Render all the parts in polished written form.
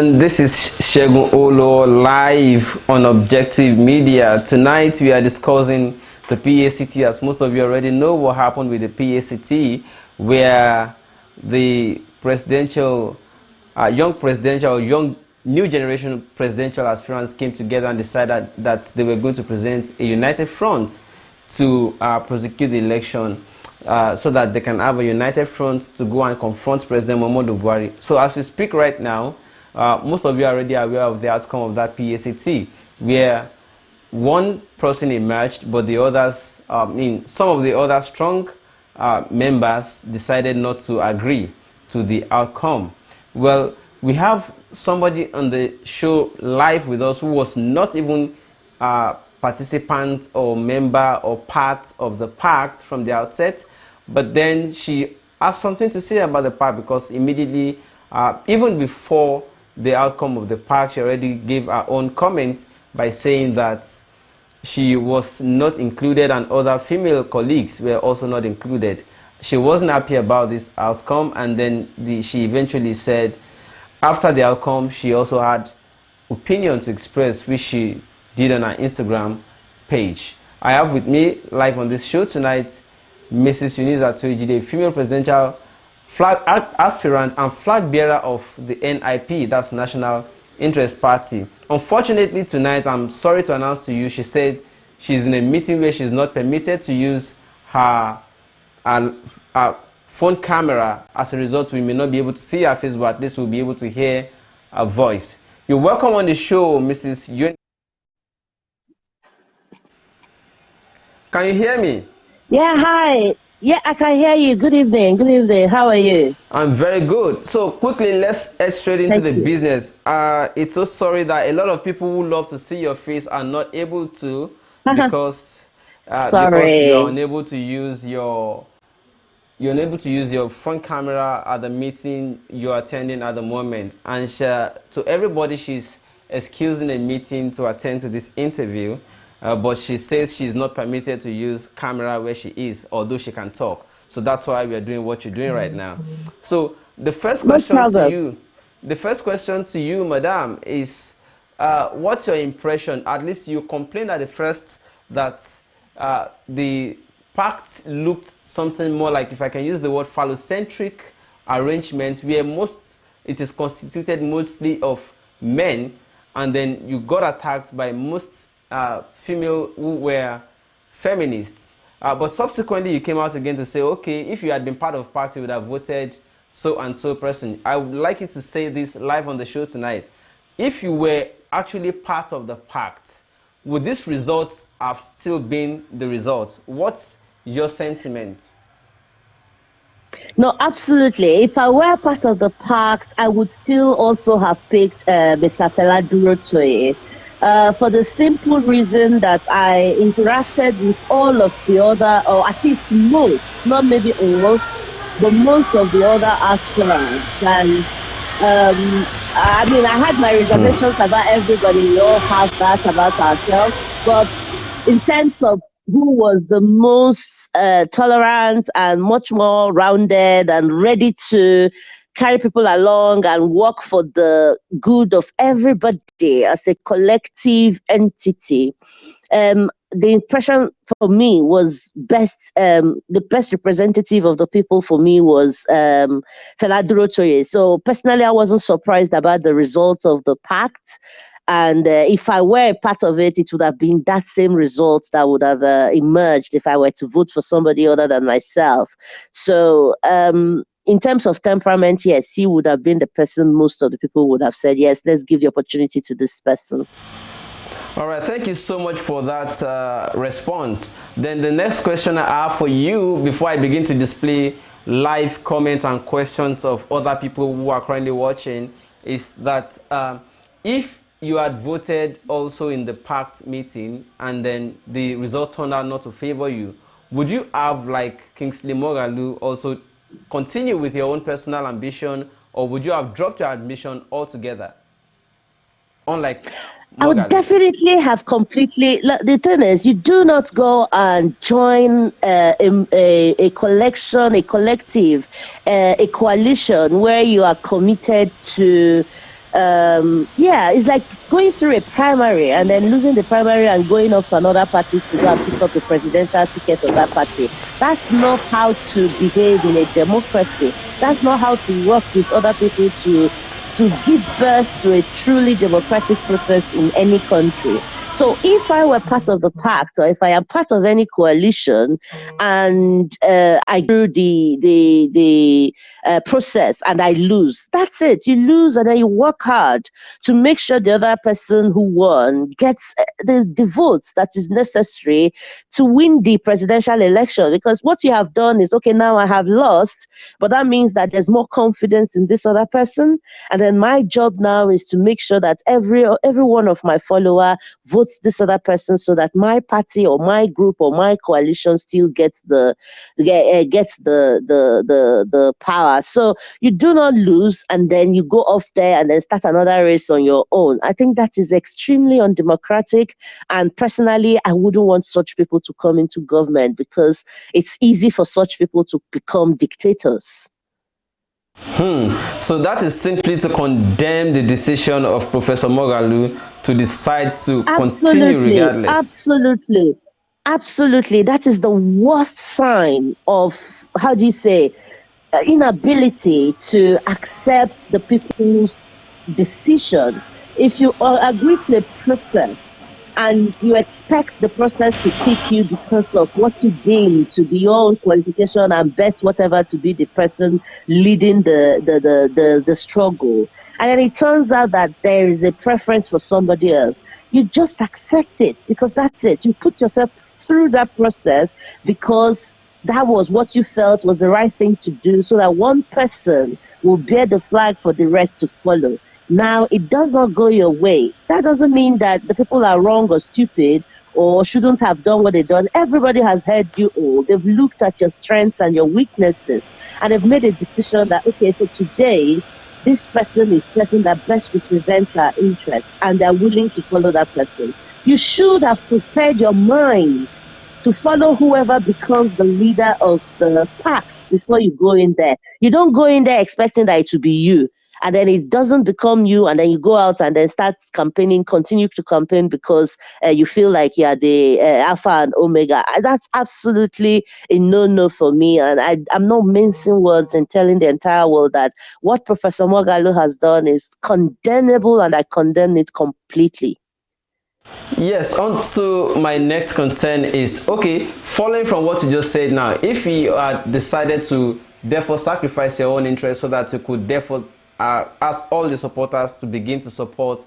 everyone, this is Segun live on Objective Media. Tonight we are discussing the PACT. As most of you already know what happened with the PACT, where the young new generation presidential aspirants came together and decided that they were going to present a united front to prosecute the election, so that they can have a united front to go and confront President Muhammadu Buhari. So as we speak right now, most of you are already aware of the outcome of that PACT, where one person emerged, but the others, some of the other strong members decided not to agree to the outcome. Well, we have somebody on the show live with us who was not even participant or member or part of the PACT from the outset, but then she has something to say about the PACT, because immediately, even before the outcome of the PACT, she already gave her own comment by saying that she was not included and other female colleagues were also not included. She wasn't happy about this outcome, and then she eventually said after the outcome she also had opinion to express, which she did on her Instagram page. I have with me live on this show tonight Mrs. Eunice Atuejide, female presidential flag aspirant and flag bearer of the NIP, that's National Interest Party. Unfortunately tonight, I'm sorry to announce to you, she said she's in a meeting where she's not permitted to use her phone camera. As a result, we may not be able to see her face, but at least we'll be able to hear her voice. You're welcome on the show, Mrs. Eunice. Can you hear me? Yeah, hi. Yeah, I can hear you. Good evening. Good evening. How are you? I'm very good. So quickly, let's head straight into the business. It's so sorry that a lot of people who love to see your face are not able to because you're unable to use your front camera at the meeting you're attending at the moment. And to everybody, she's excusing a meeting to attend to this interview. But she says she's not permitted to use camera where she is, although she can talk. So that's why we are doing what you're doing right now. So the first question to you, madam, is what's your impression? At least you complained at the first that the PACT looked something more like, if I can use the word, phallocentric arrangement, where it is constituted mostly of men, and then you got attacked by most female who were feminists, but subsequently you came out again to say, okay, if you had been part of PACT, you would have voted so and so person. I would like you to say this live on the show tonight. If you were actually part of the PACT, would these results have still been the results? What's your sentiment? No, absolutely. If I were part of the PACT, I would still also have picked Mr. Durotoye. For the simple reason that I interacted with all of the other, or at least most, not maybe all, but most of the other aspirants. And I mean, I had my reservations about everybody. We all have that about ourselves. But in terms of who was the most tolerant and much more rounded and ready to carry people along and work for the good of everybody as a collective entity. The impression for me was the best representative of the people for me was Durotoye. So personally, I wasn't surprised about the results of the PACT. And if I were a part of it, it would have been that same result that would have emerged if I were to vote for somebody other than myself. So in terms of temperament, yes, he would have been the person most of the people would have said, yes, let's give the opportunity to this person. All right, thank you so much for that response. Then the next question I have for you, before I begin to display live comments and questions of other people who are currently watching, is that if you had voted also in the PACT meeting and then the result turned out not to favor you, would you have, like Kingsley Moghalu, also continue with your own personal ambition, or would you have dropped your admission altogether? Unlike Moghalu. I would definitely have completely. The thing is, you do not go and join a collective, a coalition where you are committed to yeah, it's like going through a primary and then losing the primary and going off to another party to go and pick up the presidential ticket of that party. That's not how to behave in a democracy. That's not how to work with other people to give birth to a truly democratic process in any country. So if I were part of the pact, or if I am part of any coalition, and I do the process and I lose, that's it. You lose, and then you work hard to make sure the other person who won gets the votes that is necessary to win the presidential election. Because what you have done is, okay, now I have lost, but that means that there's more confidence in this other person, and then my job now is to make sure that every one of my follower votes this other person, so that my party or my group or my coalition still gets the power. So you do not lose, and then you go off there and then start another race on your own. I think that is extremely undemocratic, and personally, I wouldn't want such people to come into government, because it's easy for such people to become dictators. So that is simply to condemn the decision of Professor Moghalu to decide to continue regardless. Absolutely. That is the worst sign of, how do you say, inability to accept the people's decision. If you agree to a process and you expect the process to pick you because of what you deem to be your own qualification and best whatever to be the person leading the struggle, and then it turns out that there is a preference for somebody else, you just accept it, because that's it. You put yourself through that process because that was what you felt was the right thing to do, so that one person will bear the flag for the rest to follow. Now, it does not go your way. That doesn't mean that the people are wrong or stupid or shouldn't have done what they've done. Everybody has heard you all. They've looked at your strengths and your weaknesses, and they've made a decision that, okay, for today, this person is the person that best represents our interest, and they're willing to follow that person. You should have prepared your mind to follow whoever becomes the leader of the pact before you go in there. You don't go in there expecting that it will be you, and then it doesn't become you, and then you go out and then start campaigning, continue to campaign because you feel like you're the alpha and omega. That's absolutely a no-no for me, and I'm not mincing words and telling the entire world that what Professor Moghalu has done is condemnable, and I condemn it completely. Yes, on to my next concern is, okay, following from what you just said now, if you decided to therefore sacrifice your own interests so that you could therefore ask all the supporters to begin to support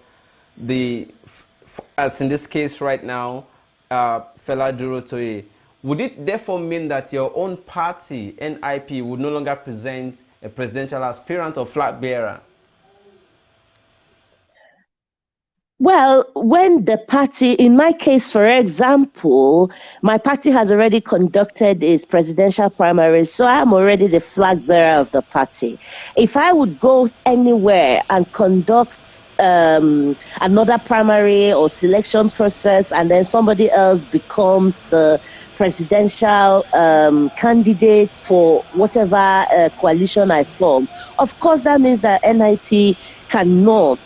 as in this case right now, Fela Durotoye, would it therefore mean that your own party, NIP, would no longer present a presidential aspirant or flag bearer? Well, when the party, in my case, for example, my party has already conducted its presidential primaries, so I'm already the flag bearer of the party. If I would go anywhere and conduct another primary or selection process, and then somebody else becomes the presidential candidate for whatever coalition I form, of course that means that NIP cannot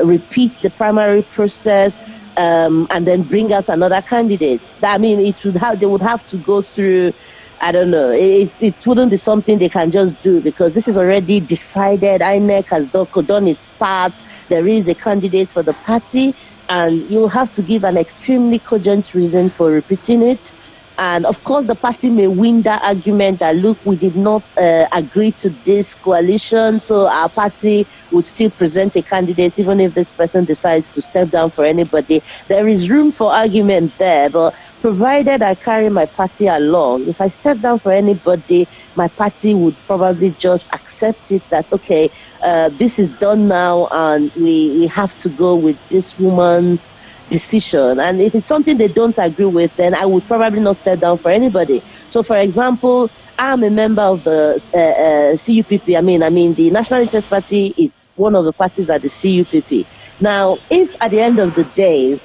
repeat the primary process and then bring out another candidate. I mean, they would have to go through, I don't know, it wouldn't be something they can just do, because this is already decided. INEC has done its part. There is a candidate for the party, and you'll have to give an extremely cogent reason for repeating it. And of course, the party may win that argument that, look, we did not agree to this coalition, so our party would still present a candidate even if this person decides to step down for anybody. There is room for argument there, but provided I carry my party along, if I step down for anybody, my party would probably just accept it that, okay, this is done now and we have to go with this woman's decision. And if it's something they don't agree with, then I would probably not step down for anybody. So, for example, I'm a member of the CUPP. I mean, the National Interest Party is one of the parties at the CUPP. Now, if at the end of the day,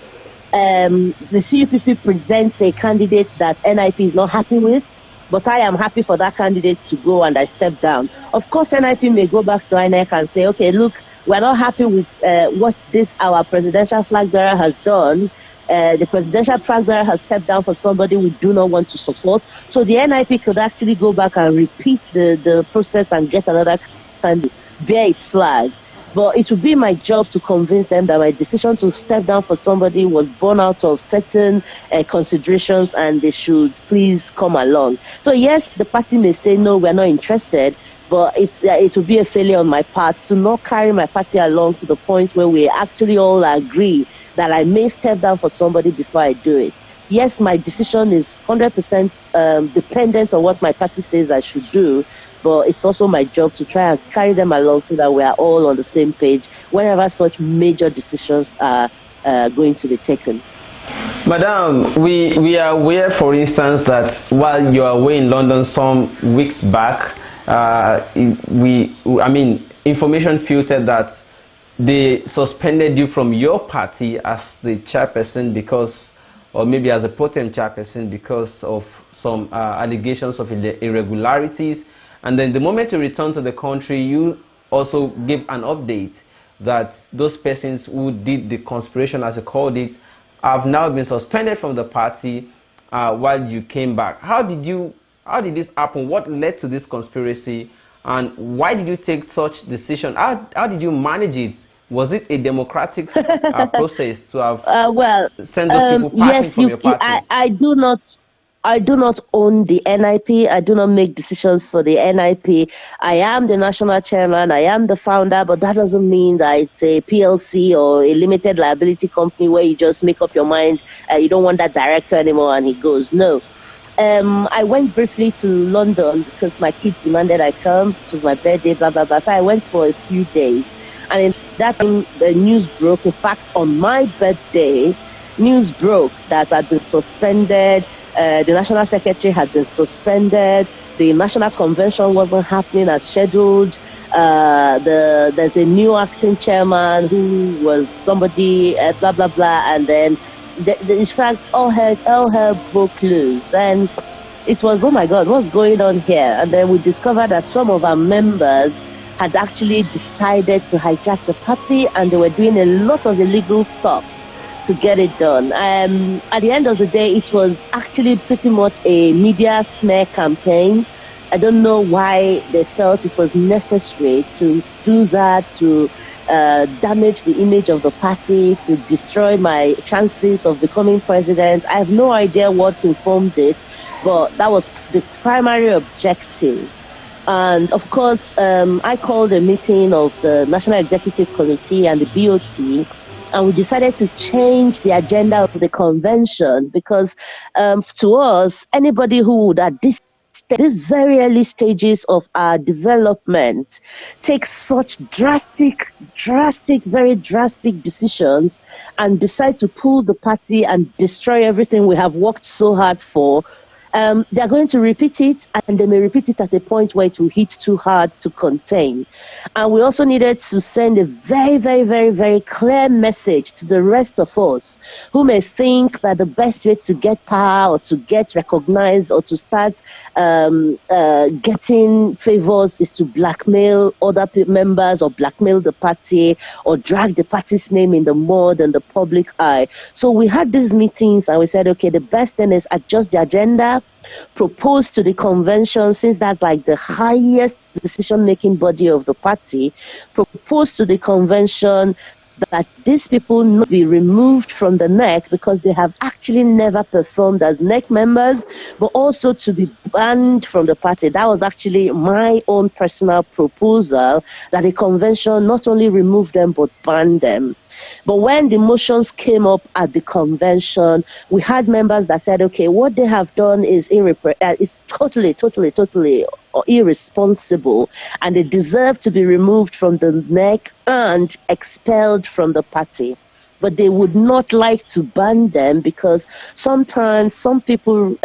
the CUPP presents a candidate that NIP is not happy with, but I am happy for that candidate to go and I step down, of course, NIP may go back to INEC and say, okay, look, we're not happy with what our presidential flag bearer has done. The presidential flag bearer has stepped down for somebody we do not want to support. So the NIP could actually go back and repeat the process and get another candidate, bear its flag. But it would be my job to convince them that my decision to step down for somebody was born out of certain considerations, and they should please come along. So yes, the party may say, no, we're not interested, but it would be a failure on my part to not carry my party along to the point where we actually all agree that I may step down for somebody before I do it. Yes, my decision is 100% dependent on what my party says I should do, but it's also my job to try and carry them along so that we are all on the same page whenever such major decisions are going to be taken. Madam, we are aware, for instance, that while you are away in London some weeks back, information filtered that they suspended you from your party as the chairperson because, or maybe as a potent chairperson, because of some allegations of irregularities. And then the moment you return to the country, you also give an update that those persons who did the conspiration, as you called it, have now been suspended from the party while you came back. How did this happen? What led to this conspiracy? And why did you take such decision? How did you manage it? Was it a democratic process to have sent those people packing from your party? I do not own the NIP. I do not make decisions for the NIP. I am the national chairman. I am the founder, but that doesn't mean that it's a PLC or a limited liability company where you just make up your mind. You don't want that director anymore and he goes. No. I went briefly to London because my kids demanded I come. It was my birthday, blah, blah, blah. So I went for a few days. And in that time, the news broke. In fact, on my birthday, news broke that I'd been suspended. The National Secretary had been suspended. The National Convention wasn't happening as scheduled. There's a new acting chairman who was somebody, blah, blah, blah. And then, in fact, all hell broke loose. And it was, oh my God, what's going on here? And then we discovered that some of our members had actually decided to hijack the party, and they were doing a lot of illegal stuff to get it done. At the end of the day, it was actually pretty much a media smear campaign. I don't know why they felt it was necessary to do that, to damage the image of the party, to destroy my chances of becoming president. I have no idea what informed it, but that was the primary objective. And of course, I called a meeting of the National Executive Committee and the BOT, and we decided to change the agenda of the convention because to us, anybody who would at these very early stages of our development take such drastic, very drastic decisions and decide to pull the party and destroy everything we have worked so hard for, they're going to repeat it, and they may repeat it at a point where it will hit too hard to contain. And we also needed to send a very clear message to the rest of us who may think that the best way to get power or to get recognized or to start getting favors is to blackmail other members or blackmail the party or drag the party's name in the mud and the public eye. So we had these meetings and we said, okay, the best thing is adjust the agenda, propose to the convention, since that's like the highest decision-making body of the party, propose to the convention that these people not be removed from the NEC because they have actually never performed as NEC members, but also to be banned from the party. That was actually my own personal proposal, that the convention not only remove them but ban them. But when the motions came up at the convention, we had members that said, okay, what they have done is it's totally irresponsible, and they deserve to be removed from the NEC and expelled from the party. But they would not like to ban them because sometimes some people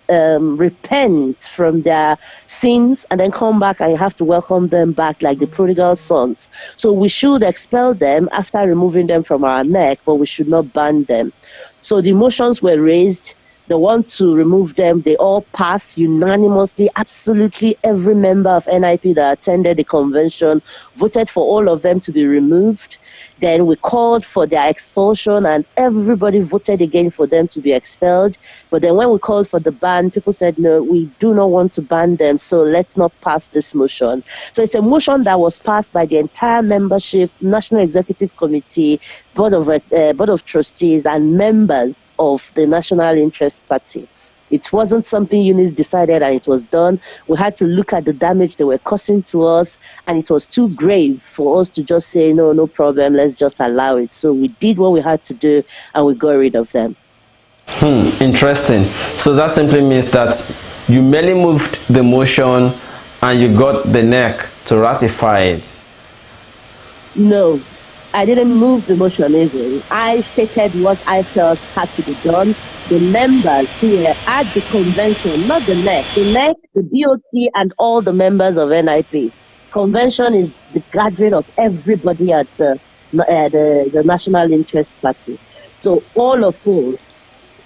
repent from their sins and then come back, and you have to welcome them back like the prodigal sons. So we should expel them after removing them from our NEC, but we should not ban them. So the motions were raised. They want to remove them. They all passed unanimously. Absolutely every member of NIP that attended the convention voted for all of them to be removed. Then we called for their expulsion, and everybody voted again for them to be expelled. But then when we called for the ban, people said, no, we do not want to ban them, so let's not pass this motion. So it's a motion that was passed by the entire membership, National Executive Committee, Board of Trustees, and members of the National Interest Party. It wasn't something Eunice decided and it was done. We had to look at the damage they were causing to us, and it was too grave for us to just say, no, no problem, let's just allow it. So we did what we had to do and we got rid of them. Interesting. So that simply means that you merely moved the motion and you got the NEC to ratify it. No, I didn't move the motion even. I stated what I felt had to be done. The members here at the convention, not the NEC, the BOT, and all the members of NIP. Convention is the gathering of everybody at the National Interest Party. So all of us,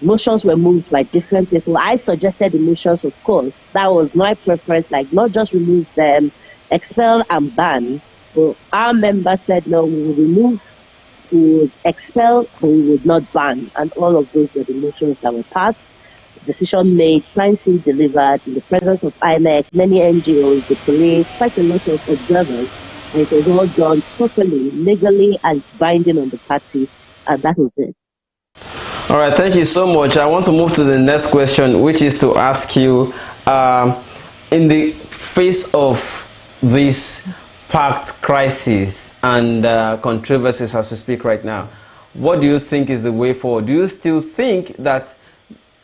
motions were moved by different people. I suggested the motions, of course. That was my preference, like not just remove them, expel and ban. So our members said, no, we will remove, we would expel, but we would not ban. And all of those were the motions that were passed. Decision made, signed, sealed, delivered in the presence of INEC, many NGOs, the police, quite a lot of observers. And it was all done properly, legally, and it's binding on the party. And that was it. All right, thank you so much. I want to move to the next question, which is to ask you, in the face of this PACT crisis and controversies as we speak right now, what do you think is the way forward? Do you still think that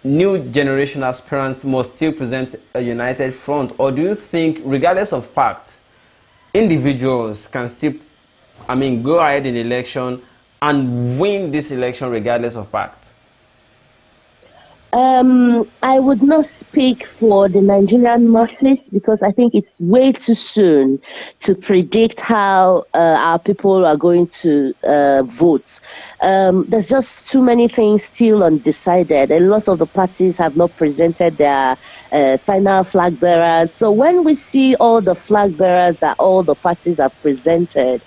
new generation aspirants must still present a united front, or do you think, regardless of PACT, individuals can still, go ahead in election and win this election regardless of PACT? I would not speak for the Nigerian masses because I think it's way too soon to predict how our people are going to vote. There's just too many things still undecided. A lot of the parties have not presented their final flag bearers. So when we see all the flag bearers that all the parties have presented,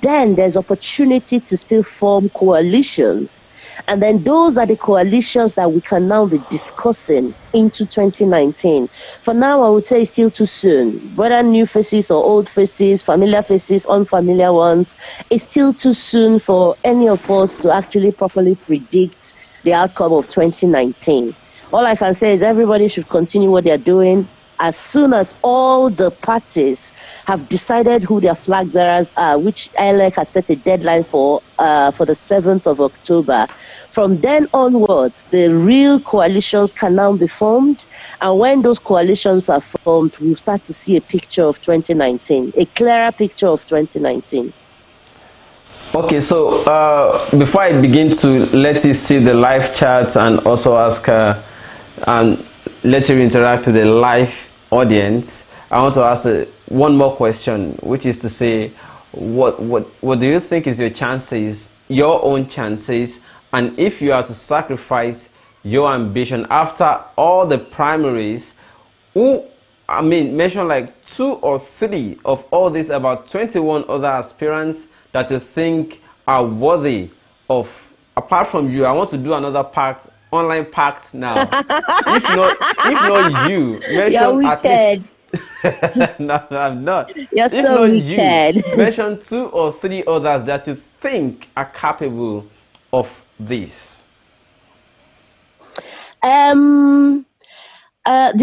then there's opportunity to still form coalitions. And then those are the coalitions that we can now be discussing into 2019. For now, I would say it's still too soon. Whether new faces or old faces, familiar faces, unfamiliar ones, it's still too soon for any of us to actually properly predict the outcome of 2019. All I can say is everybody should continue what they're doing. As soon as all the parties have decided who their flag bearers are, which ILEC has set a deadline for the 7th of October, from then onwards, the real coalitions can now be formed. And when those coalitions are formed, we'll start to see a picture of 2019, a clearer picture of 2019. Okay, so before I begin to let you see the live chat and also ask and let you interact with the live audience, I want to ask one more question, which is to say, what do you think is your own chances, and if you are to sacrifice your ambition after all the primaries, mention like 2 or 3 of all these about 21 other aspirants that you think are worthy of, apart from you. I want to do another PACT, online PACT now. if not you, mention at least. No, I'm not. You're if so not wicked. you, mention 2 or 3 others that you think are capable of this. The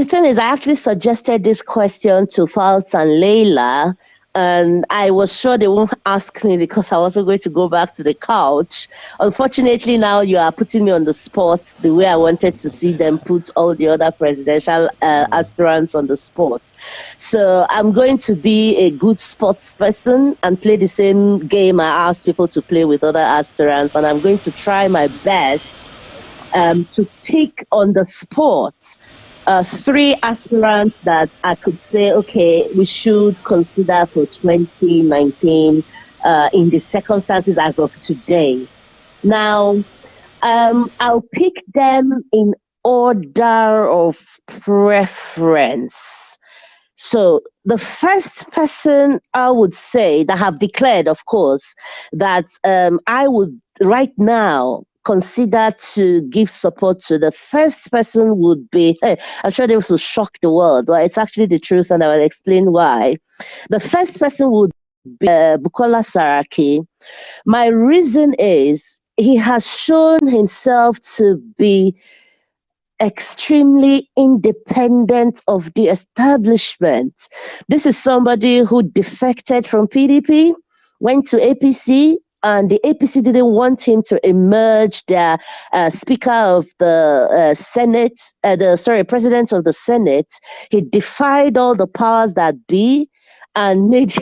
thing is, I actually suggested this question to Falz and Layla, and I was sure they won't ask me because I wasn't going to go back to the couch. Unfortunately, now you are putting me on the spot the way I wanted to see them put all the other presidential aspirants on the spot. So I'm going to be a good sports person and play the same game I asked people to play with other aspirants, and I'm going to try my best to pick on the spot 3 aspirants that I could say, okay, we should consider for 2019 in the circumstances as of today. Now, I'll pick them in order of preference. So the first person I would say that have declared, of course, that I would right now consider to give support to, the first person would be, hey, I'm sure this will shock the world, but it's actually the truth, and I will explain why. The first person would be Bukola Saraki. My reason is he has shown himself to be extremely independent of the establishment. This is somebody who defected from PDP, went to APC, and the APC didn't want him to emerge their Speaker of the Senate, President of the Senate. He defied all the powers that be and made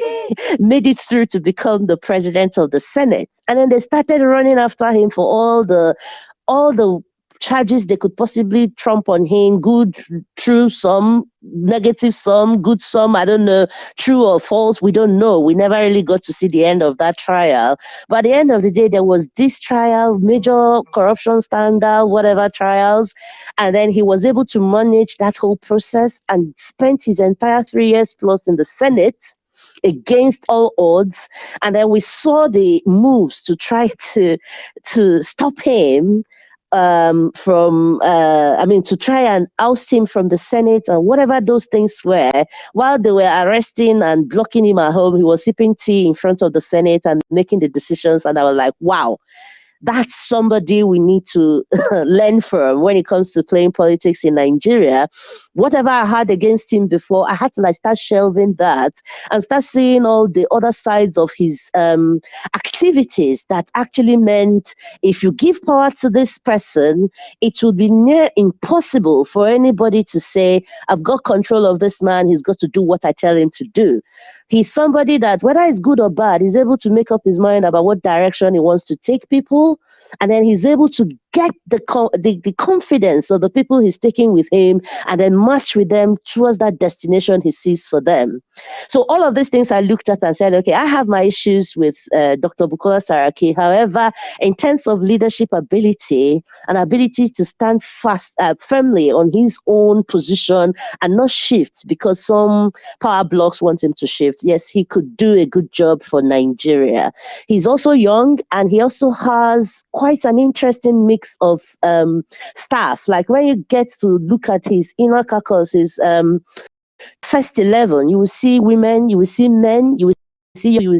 it through to become the president of the Senate. And then they started running after him for all the charges they could possibly trump on him, good, true, some negative, some good, some, I don't know, true or false, we don't know. We never really got to see the end of that trial. But at the end of the day, there was this trial, major corruption scandal, whatever trials, and then he was able to manage that whole process and spent his entire 3 years plus in the Senate against all odds. And then we saw the moves to try to stop him to try and oust him from the Senate or whatever those things were. While they were arresting and blocking him at home, he was sipping tea in front of the Senate and making the decisions. And I was like, wow, that's somebody we need to learn from when it comes to playing politics in Nigeria. Whatever I had against him before, I had to start shelving that and start seeing all the other sides of his activities that actually meant if you give power to this person, it would be near impossible for anybody to say, I've got control of this man, he's got to do what I tell him to do. He's somebody that, whether it's good or bad, he's able to make up his mind about what direction he wants to take people. And then he's able to get the confidence of the people he's taking with him and then march with them towards that destination he sees for them. So all of these things I looked at and said, okay, I have my issues with Dr. Bukola Saraki. However, in terms of leadership ability and ability to stand firmly on his own position and not shift because some power blocks want him to shift, yes, he could do a good job for Nigeria. He's also young and he also has quite an interesting mix of staff. Like when you get to look at his inner caucus, his first 11, you will see women, you will see men, you will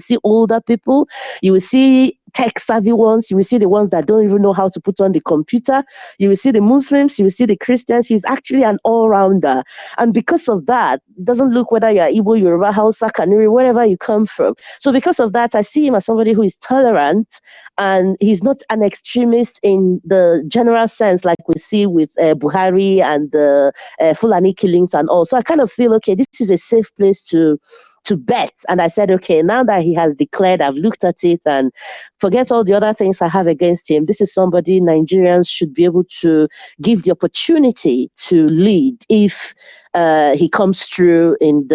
see older people, you will see tech savvy ones, you will see the ones that don't even know how to put on the computer, you will see the Muslims, you will see the Christians. He's actually an all-rounder. And because of that, it doesn't look whether you're Igbo, Yoruba, Hausa, Kanuri, wherever you come from. So because of that, I see him as somebody who is tolerant and he's not an extremist in the general sense like we see with Buhari and the Fulani killings and all. So I kind of feel, okay, this is a safe place to bet. And I said, okay, now that he has declared, I've looked at it and forget all the other things I have against him. This is somebody Nigerians should be able to give the opportunity to lead if he comes through in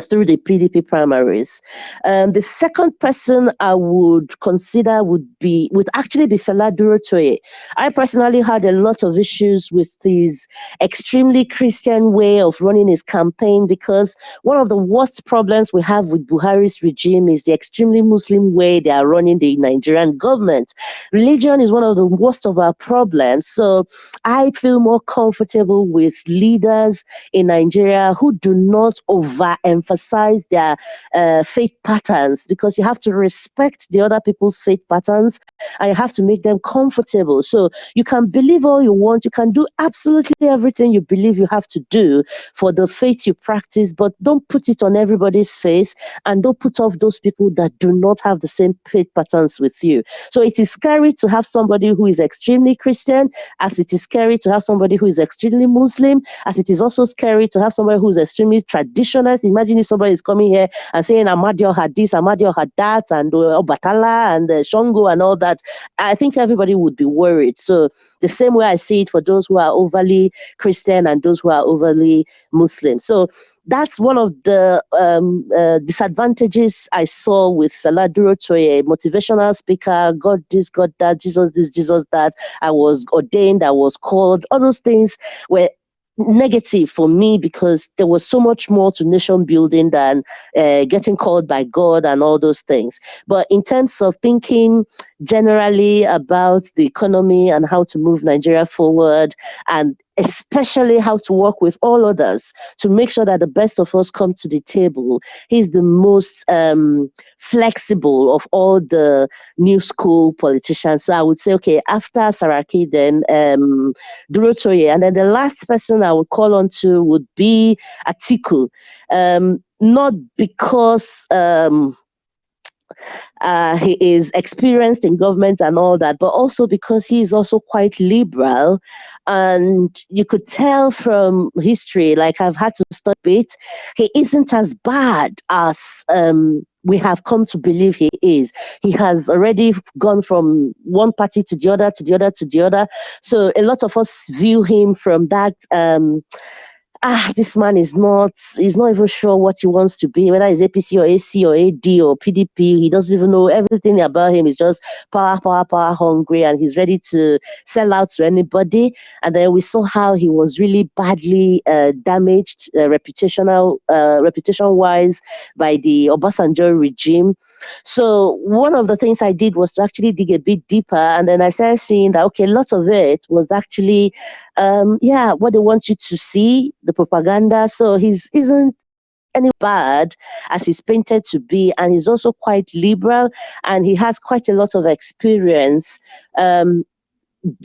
through the PDP primaries. The second person I would consider would actually be Fela Durotoye. I personally had a lot of issues with his extremely Christian way of running his campaign because one of the worst problems we have with Buhari's regime is the extremely Muslim way they are running the Nigerian government. Religion is one of the worst of our problems. So I feel more comfortable with leaders in Nigeria who do not overemphasize their faith patterns, because you have to respect the other people's faith patterns and you have to make them comfortable. So you can believe all you want, you can do absolutely everything you believe you have to do for the faith you practice, but don't put it on everybody's face and don't put off those people that do not have the same faith patterns with you. So it is scary to have somebody who is extremely Christian, as it is scary to have somebody who is extremely Muslim, as it is also scary to have somebody who is extremely traditionalist. Imagine imagine if somebody is coming here and saying Amadio had this, Amadio had that, and Obatala and Shongo and all that, I think everybody would be worried. So the same way I see it for those who are overly Christian and those who are overly Muslim. So that's one of the disadvantages I saw with Fela Durotoye, motivational speaker, God this, God that, Jesus this, Jesus that. I was ordained, I was called. All those things were negative for me because there was so much more to nation building than getting called by God and all those things. But in terms of thinking generally about the economy and how to move Nigeria forward, and especially how to work with all others to make sure that the best of us come to the table, he's the most flexible of all the new school politicians. So I would say, okay, after Saraki, then Durotoye, and then the last person I would call on to would be Atiku. Not because he is experienced in government and all that, but also because he is also quite liberal. And you could tell from history, like I've had to study it, he isn't as bad as we have come to believe he is. He has already gone from one party to the other, to the other, to the other. So a lot of us view him from that this man he's not even sure what he wants to be, whether it's APC or AC or AD or PDP. He doesn't even know everything about him. He's just power, power, power hungry, and he's ready to sell out to anybody. And then we saw how he was really badly damaged reputation-wise by the Obasanjo regime. So one of the things I did was to actually dig a bit deeper, and then I started seeing that, okay, a lot of it was actually what they want you to see, the propaganda. So he isn't any bad as he's painted to be, and he's also quite liberal, and he has quite a lot of experience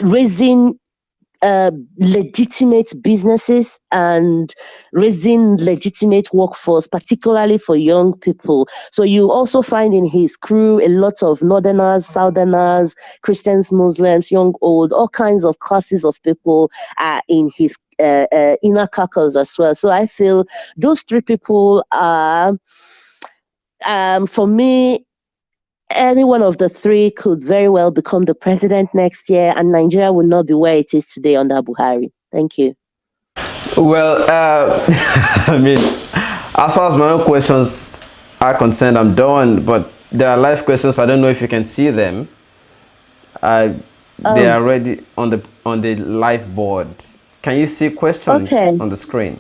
raising legitimate businesses and raising legitimate workforce, particularly for young people. So you also find in his crew a lot of northerners, southerners, Christians, Muslims, young, old, all kinds of classes of people are in his inner caucus as well. So I feel those three people are, for me, any one of the three could very well become the president next year, and Nigeria will not be where it is today under Buhari. Thank you. Well, I mean, as far as my own questions are concerned, I'm done, but there are live questions. I don't know if you can see them. They are already on the live board. Can you see questions on the screen?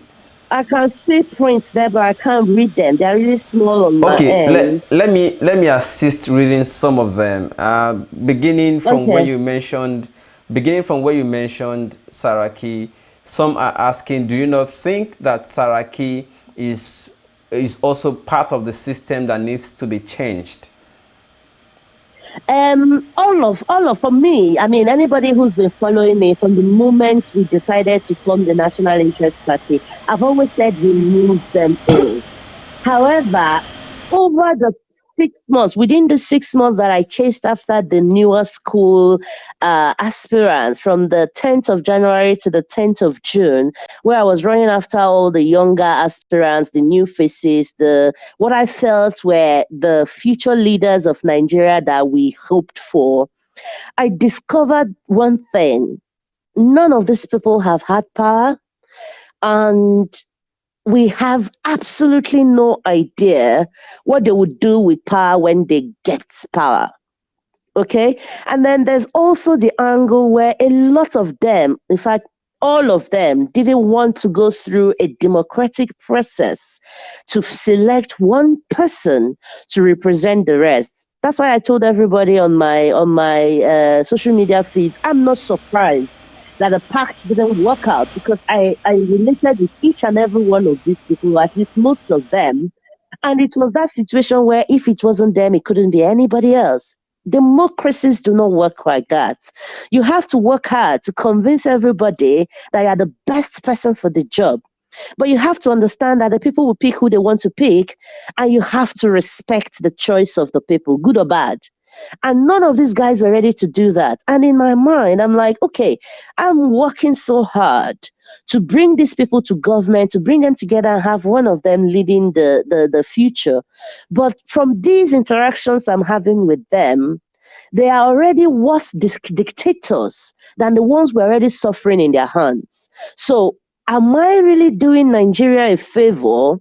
I can see points there, but I can't read them. They're really small on my end. Let me assist reading some of them. Beginning from where you mentioned Saraki, some are asking, do you not think that Saraki is also part of the system that needs to be changed? For me, I mean, anybody who's been following me from the moment we decided to form the National Interest Party, I've always said remove them all. However, over the 6 months, within the 6 months that I chased after the newer school aspirants from the 10th of January to the 10th of June, where I was running after all the younger aspirants, the new faces, what I felt were the future leaders of Nigeria that we hoped for, I discovered one thing. None of these people have had power, and we have absolutely no idea what they would do with power when they get power. Okay? And then there's also the angle where a lot of them, in fact, all of them, didn't want to go through a democratic process to select one person to represent the rest. That's why I told everybody on my social media feeds, I'm not surprised that the PACT didn't work out, because I related with each and every one of these people, at least most of them. And it was that situation where if it wasn't them, it couldn't be anybody else. Democracies do not work like that. You have to work hard to convince everybody that you're the best person for the job. But you have to understand that the people will pick who they want to pick, and you have to respect the choice of the people, good or bad. And none of these guys were ready to do that. And in my mind, I'm like, okay, I'm working so hard to bring these people to government, to bring them together and have one of them leading the future. But from these interactions I'm having with them, they are already worse dictators than the ones we're already suffering in their hands. So, am I really doing Nigeria a favor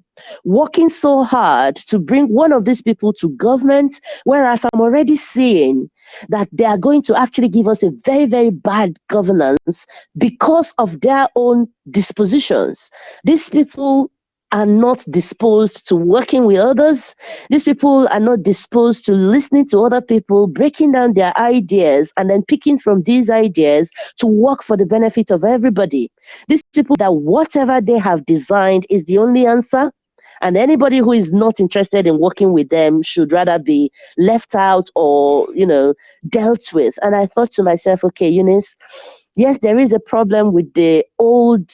working so hard to bring one of these people to government, whereas I'm already seeing that they are going to actually give us a very, very bad governance because of their own dispositions? These people are not disposed to working with others. These people are not disposed to listening to other people, breaking down their ideas, and then picking from these ideas to work for the benefit of everybody. These people that whatever they have designed is the only answer. And anybody who is not interested in working with them should rather be left out or, dealt with. And I thought to myself, okay, Eunice, yes, there is a problem with the old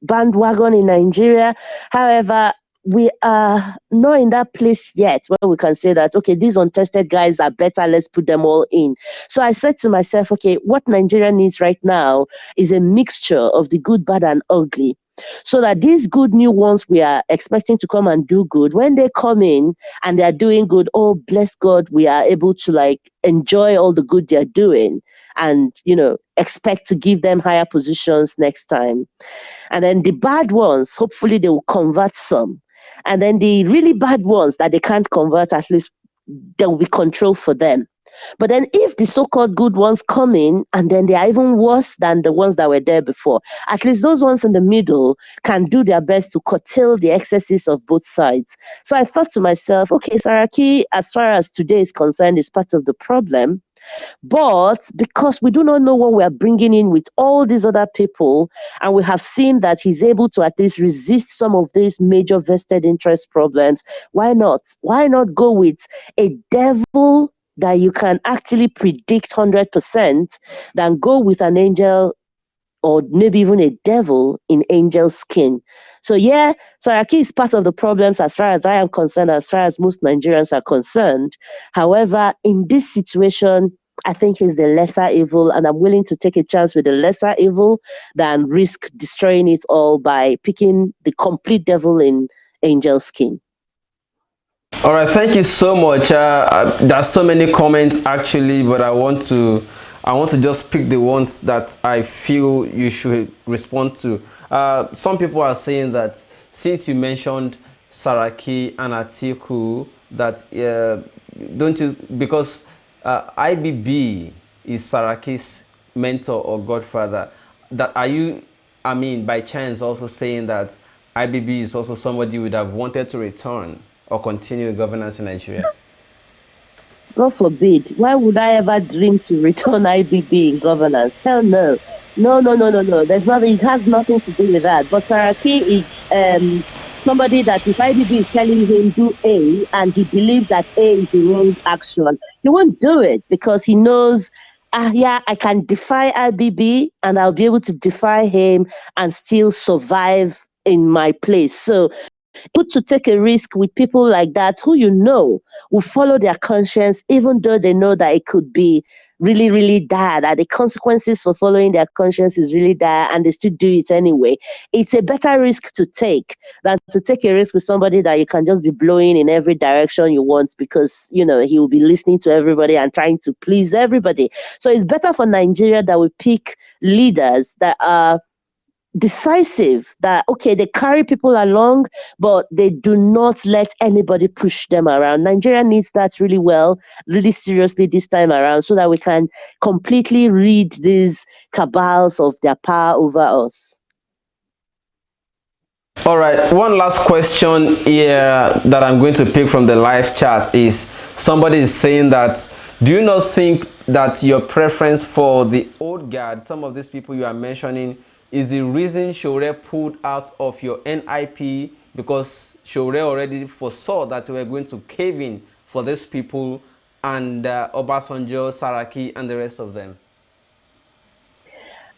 bandwagon in Nigeria. However, we are not in that place yet where we can say that, okay, these untested guys are better, let's put them all in. So I said to myself, okay, what Nigeria needs right now is a mixture of the good, bad, and ugly. So that these good new ones we are expecting to come and do good, when they come in and they are doing good, oh, bless God, we are able to enjoy all the good they're doing and, expect to give them higher positions next time. And then the bad ones, hopefully they will convert some. And then the really bad ones that they can't convert, at least there will be control for them. But then if the so-called good ones come in and then they are even worse than the ones that were there before, at least those ones in the middle can do their best to curtail the excesses of both sides. So I thought to myself, okay, Saraki, as far as today is concerned, is part of the problem. But because we do not know what we are bringing in with all these other people, and we have seen that he's able to at least resist some of these major vested interest problems, why not? Why not go with a devil that you can actually predict 100% than go with an angel or maybe even a devil in angel skin? So yeah, Saraki is part of the problems as far as I am concerned, as far as most Nigerians are concerned. However, in this situation, I think he's the lesser evil, and I'm willing to take a chance with the lesser evil than risk destroying it all by picking the complete devil in angel skin. All right, thank you so much. There's so many comments actually, but I want to just pick the ones that I feel you should respond to. Some people are saying that since you mentioned Saraki and Atiku, that don't you, because IBB is Saraki's mentor or godfather, that are you, I mean, by chance also saying that IBB is also somebody you would have wanted to return or continue governance in Nigeria? God forbid. Why would I ever dream to return IBB in governance? Hell no. No, no, no, no, no. There's nothing, it has nothing to do with that. But Saraki is somebody that if IBB is telling him do A and he believes that A is the wrong action, he won't do it because he knows, yeah, I can defy IBB and I'll be able to defy him and still survive in my place. So good to take a risk with people like that who will follow their conscience, even though they know that it could be really, really dire, that the consequences for following their conscience is really dire, and they still do it anyway. It's a better risk to take than to take a risk with somebody that you can just be blowing in every direction you want because, he will be listening to everybody and trying to please everybody. So it's better for Nigeria that we pick leaders that are decisive, that okay, they carry people along, but they do not let anybody push them around. Nigeria needs that really well, really seriously this time around, so that we can completely rid these cabals of their power over us. All right, one last question here that I'm going to pick from the live chat is somebody is saying that, do you not think that your preference for the old guard, some of these people you are mentioning, is the reason Sowore pulled out of your NIP, because Sowore already foresaw that you were going to cave in for these people and Obasanjo, Saraki, and the rest of them?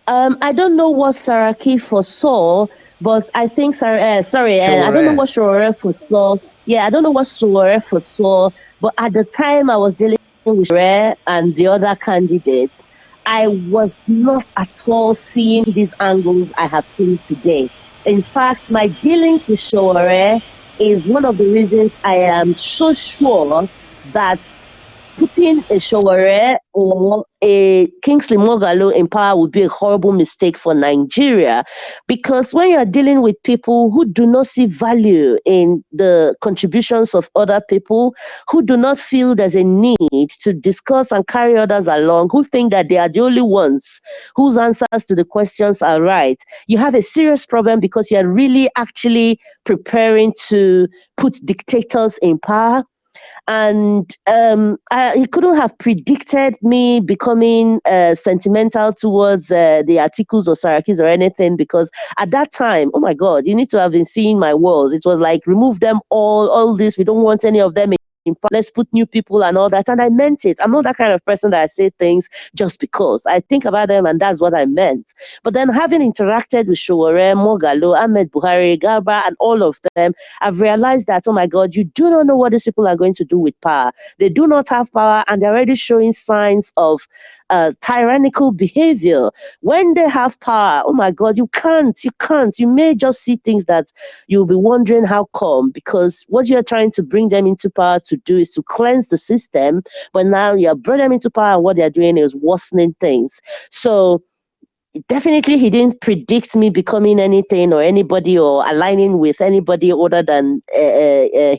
I don't know what Saraki foresaw, but I think I don't know what Sowore foresaw. Yeah, I don't know what Sowore foresaw, but at the time I was dealing with Sowore and the other candidates, I was not at all seeing these angles I have seen today. In fact, my dealings with Sowore is one of the reasons I am so sure that putting a Sowore or a Kingsley Moghalu in power would be a horrible mistake for Nigeria, because when you are dealing with people who do not see value in the contributions of other people, who do not feel there's a need to discuss and carry others along, who think that they are the only ones whose answers to the questions are right, you have a serious problem, because you're really actually preparing to put dictators in power. And he couldn't have predicted me becoming sentimental towards the Atikus or Sarakis or anything, because at that time, oh my God, you need to have been seeing my walls. It was like, remove them all this. We don't want any of them in power. Let's put new people and all that. And I meant it. I'm not that kind of person that I say things just because. I think about them, and that's what I meant. But then, having interacted with Sowore, Moghalu, Ahmed Buhari, Garba, and all of them, I've realized that, oh my God, you do not know what these people are going to do with power. They do not have power, and they're already showing signs of tyrannical behavior. When they have power, oh my God, you can't. You may just see things that you'll be wondering how come, because what you're trying to bring them into power to do is to cleanse the system, but now you're bringing them into power, and what they're doing is worsening things. So definitely he didn't predict me becoming anything or anybody or aligning with anybody other than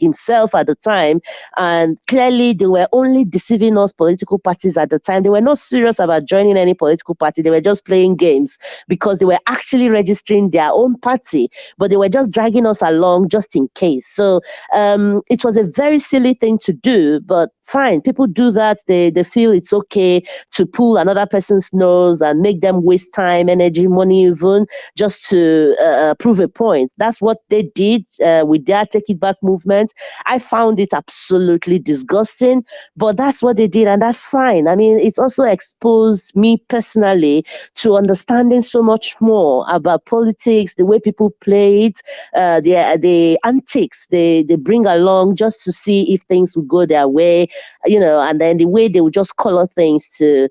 himself at the time. And clearly they were only deceiving us political parties at the time. They were not serious about joining any political party. They were just playing games, because they were actually registering their own party, but they were just dragging us along just in case. So it was a very silly thing to do, but fine, people do that. They feel it's okay to pull another person's nose and make them waste time, energy, money, even just to prove a point. That's what they did with their Take It Back movement. I found it absolutely disgusting, but that's what they did, and that's fine. I mean, it's also exposed me personally to understanding so much more about politics, the way people play it, the antics they bring along just to see if things will go their way, and then the way they will just color things to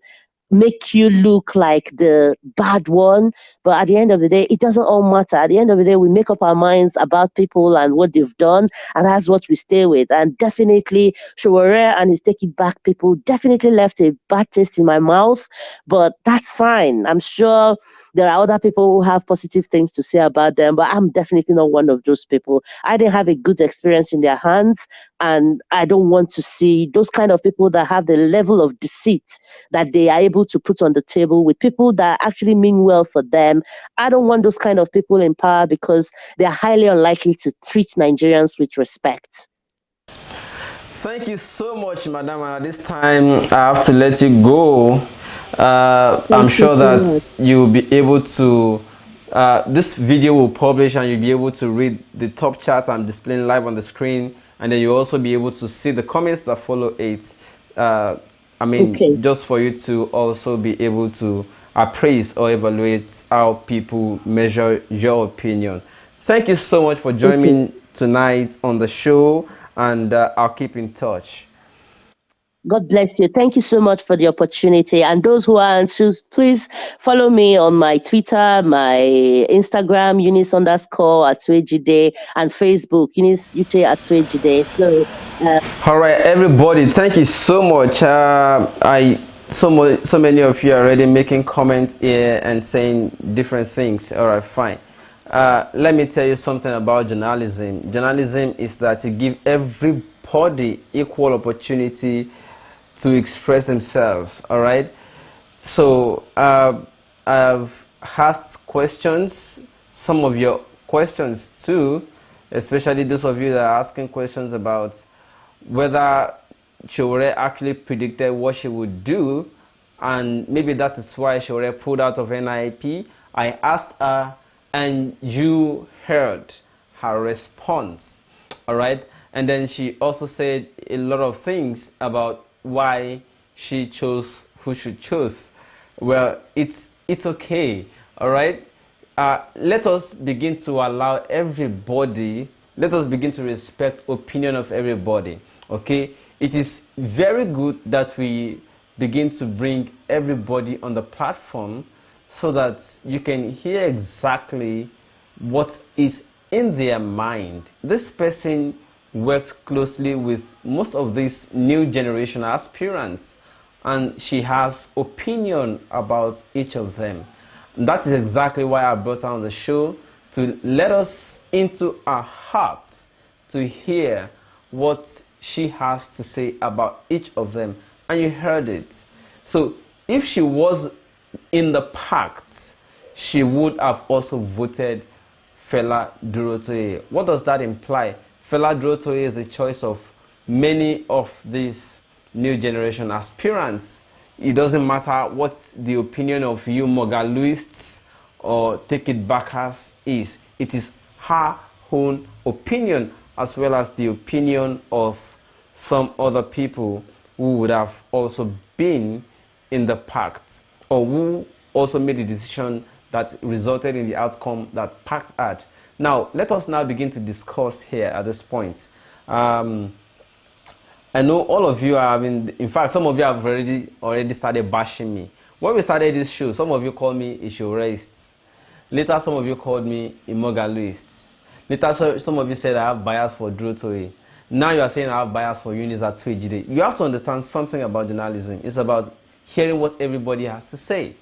make you look like the bad one. But at the end of the day, it doesn't all matter. At the end of the day, we make up our minds about people and what they've done, and that's what we stay with. And definitely, Sowore and his Take It Back people definitely left a bad taste in my mouth, but that's fine. I'm sure there are other people who have positive things to say about them, but I'm definitely not one of those people. I didn't have a good experience in their hands, and I don't want to see those kind of people that have the level of deceit that they are able to put on the table with people that actually mean well for them. I don't want those kind of people in power, because they're highly unlikely to treat Nigerians with respect. Thank you so much, madam. At this time, I have to let you go. I'm Thank you sure so that much. you'll be able to, this video will publish and you'll be able to read the top chat I'm displaying live on the screen, and then you'll also be able to see the comments that follow it. I Okay. mean, just for you to also be able to appraise or evaluate how people measure your opinion. Thank you so much for joining Okay. me tonight on the show, and I'll keep in touch. God bless you. Thank you so much for the opportunity. And those who are anxious, please follow me on my Twitter, my Instagram, Eunice _ Atuejide, and Facebook, Eunice Atuejide. So, All right, everybody, thank you so much. So many of you are already making comments here and saying different things. All right, fine. Let me tell you something about journalism. Journalism is that you give everybody equal opportunity to express themselves. All right. So I've asked questions, some of your questions too, especially those of you that are asking questions about whether Sowore actually predicted what she would do, and maybe that is why Sowore pulled out of NIP. I asked her, and you heard her response. All right, and then she also said a lot of things about why she chose who she chose. Well, it's okay. All right, let us begin to allow everybody, let us begin to respect opinion of everybody. Okay, it is very good that we begin to bring everybody on the platform so that you can hear exactly what is in their mind. This person works closely with most of these new generation aspirants, and she has opinion about each of them. That is exactly why I brought her on the show, to let us into her heart to hear what she has to say about each of them. And you heard it. So if she was in the PACT, she would have also voted Fela Durotoye. What does that imply? Fela Durotoye is the choice of many of these new generation aspirants. It doesn't matter what the opinion of you Moghaluists or take it backers is. It is her own opinion, as well as the opinion of some other people who would have also been in the PACT, or who also made the decision that resulted in the outcome that PACT had. Now, let us now begin to discuss here at this point. I know all of you are having, in fact, some of you have already started bashing me. When we started this show, some of you called me a Shoreist. Later, some of you called me a Moghaluist. Later, some of you said I have bias for Durotoye. Now you are saying I have bias for Eunice Atuejide. You have to understand something about journalism. It's about hearing what everybody has to say.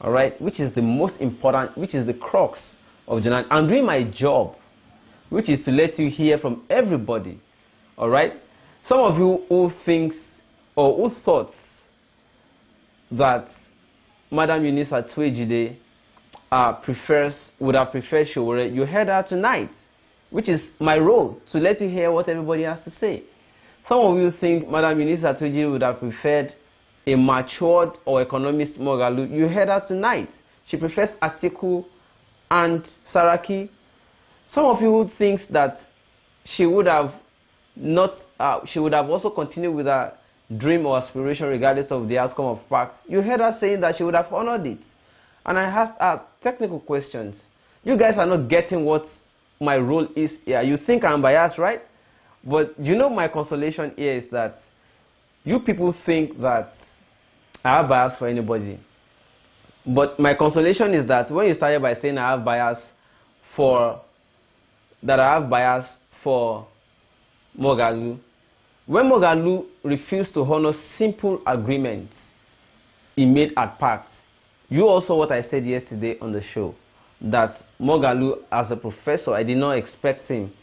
All right? Which is the most important, which is the crux of journalism. I'm doing my job, which is to let you hear from everybody. All right? Some of you who thinks or who thought that Madam Eunice Atuejide would have preferred Sowore, you heard her tonight, which is my role, to let you hear what everybody has to say. Some of you think Madam Eunice Atuejide would have preferred a matured or economist Moghalu. You heard her tonight. She prefers Atiku and Saraki. Some of you thinks that she would have also continued with her dream or aspiration regardless of the outcome of PACT. You heard her saying that she would have honored it. And I asked her technical questions. You guys are not getting what my role is here. You think I'm biased, right? But you know, my consolation here is that you people think that I have bias for anybody. But my consolation is that when you started by saying I have bias for Moghalu, when Moghalu refused to honor simple agreements he made at PACT, you also what I said yesterday on the show, that Moghalu, as a professor, I did not expect him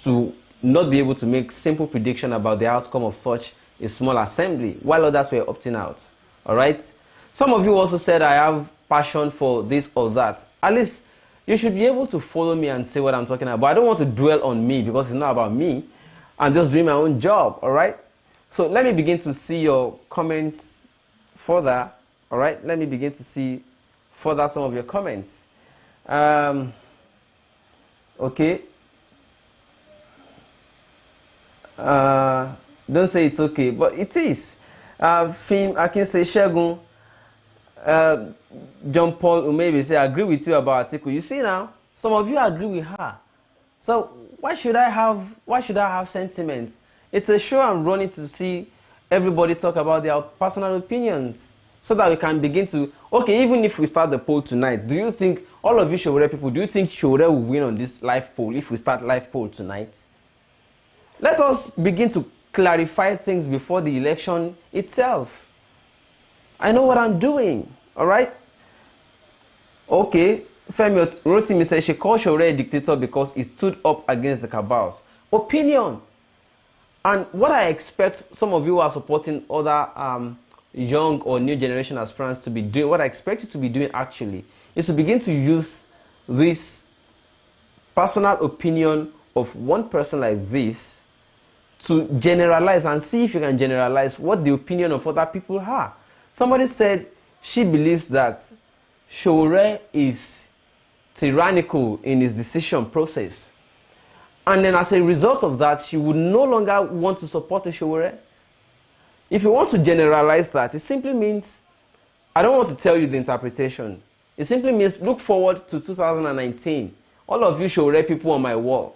to not be able to make simple prediction about the outcome of such a small assembly, while others were opting out. All right? Some of you also said I have passion for this or that. At least you should be able to follow me and say what I'm talking about. I don't want to dwell on me because it's not about me. I'm just doing my own job. All right? So let me begin to see your comments further. All right? Let me begin to see further some of your comments. Okay. Don't say it's okay, but it is. Film, I can say Segun. John Paul maybe say, I agree with you about Atiku. You see now, some of you agree with her. So why should I have sentiments? It's a show I'm running to see everybody talk about their personal opinions, so that we can begin to, okay, even if we start the poll tonight, do you think, all of you Sowore people, do you think Sowore will win on this live poll if we start live poll tonight? Let us begin to clarify things before the election itself. I know what I'm doing, all right? Okay, Femi Rotimi says she called Sowore a dictator because he stood up against the cabals. Opinion. And what I expect some of you who are supporting other young or new generation aspirants to be doing, what I expect you to be doing actually, is to begin to use this personal opinion of one person like this to generalize and see if you can generalize what the opinion of other people are. Somebody said she believes that Sowore is tyrannical in his decision process. And then as a result of that, she would no longer want to support Sowore. If you want to generalize that, it simply means, I don't want to tell you the interpretation. It simply means look forward to 2019. All of you Sowore people on my wall,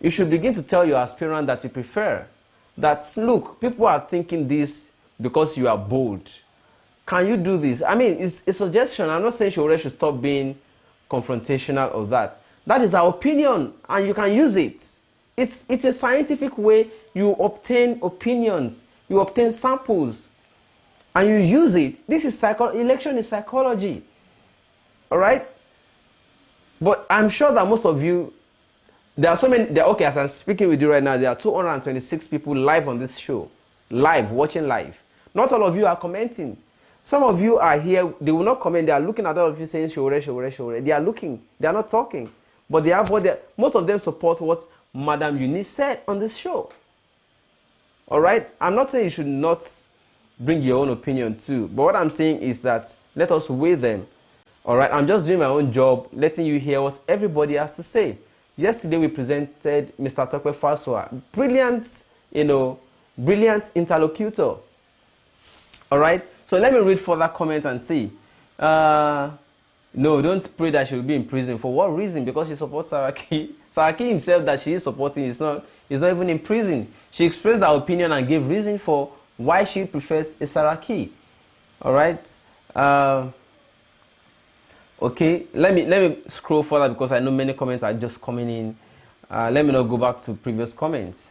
you should begin to tell your aspirant that you prefer that, look, people are thinking this because you are bold. Can you do this? I mean, it's a suggestion. I'm not saying Sowore should stop being confrontational or that. That is our opinion, and you can use it. It's a scientific way you obtain opinions, you obtain samples, and you use it. This is election is psychology. All right? But I'm sure that most of you, there are so many, okay, as I'm speaking with you right now, there are 226 people live on this show. Live, watching live. Not all of you are commenting. Some of you are here, they will not comment, they are looking at all of you saying Sowore, Sowore, Sowore. They are looking, they are not talking. But they have most of them support what Madam Eunice said on this show. All right? I'm not saying you should not bring your own opinion too. But what I'm saying is that let us weigh them. All right? I'm just doing my own job, letting you hear what everybody has to say. Yesterday we presented Mr. Tope Fasua. Brilliant, brilliant interlocutor. All right? So let me read further comments and see. No, don't pray that she will be in prison. For what reason? Because she supports Saraki. Saraki himself that she is supporting is not even in prison. She expressed her opinion and gave reason for why she prefers a Saraki. All right. Okay. Let me scroll further because I know many comments are just coming in. Let me not go back to previous comments.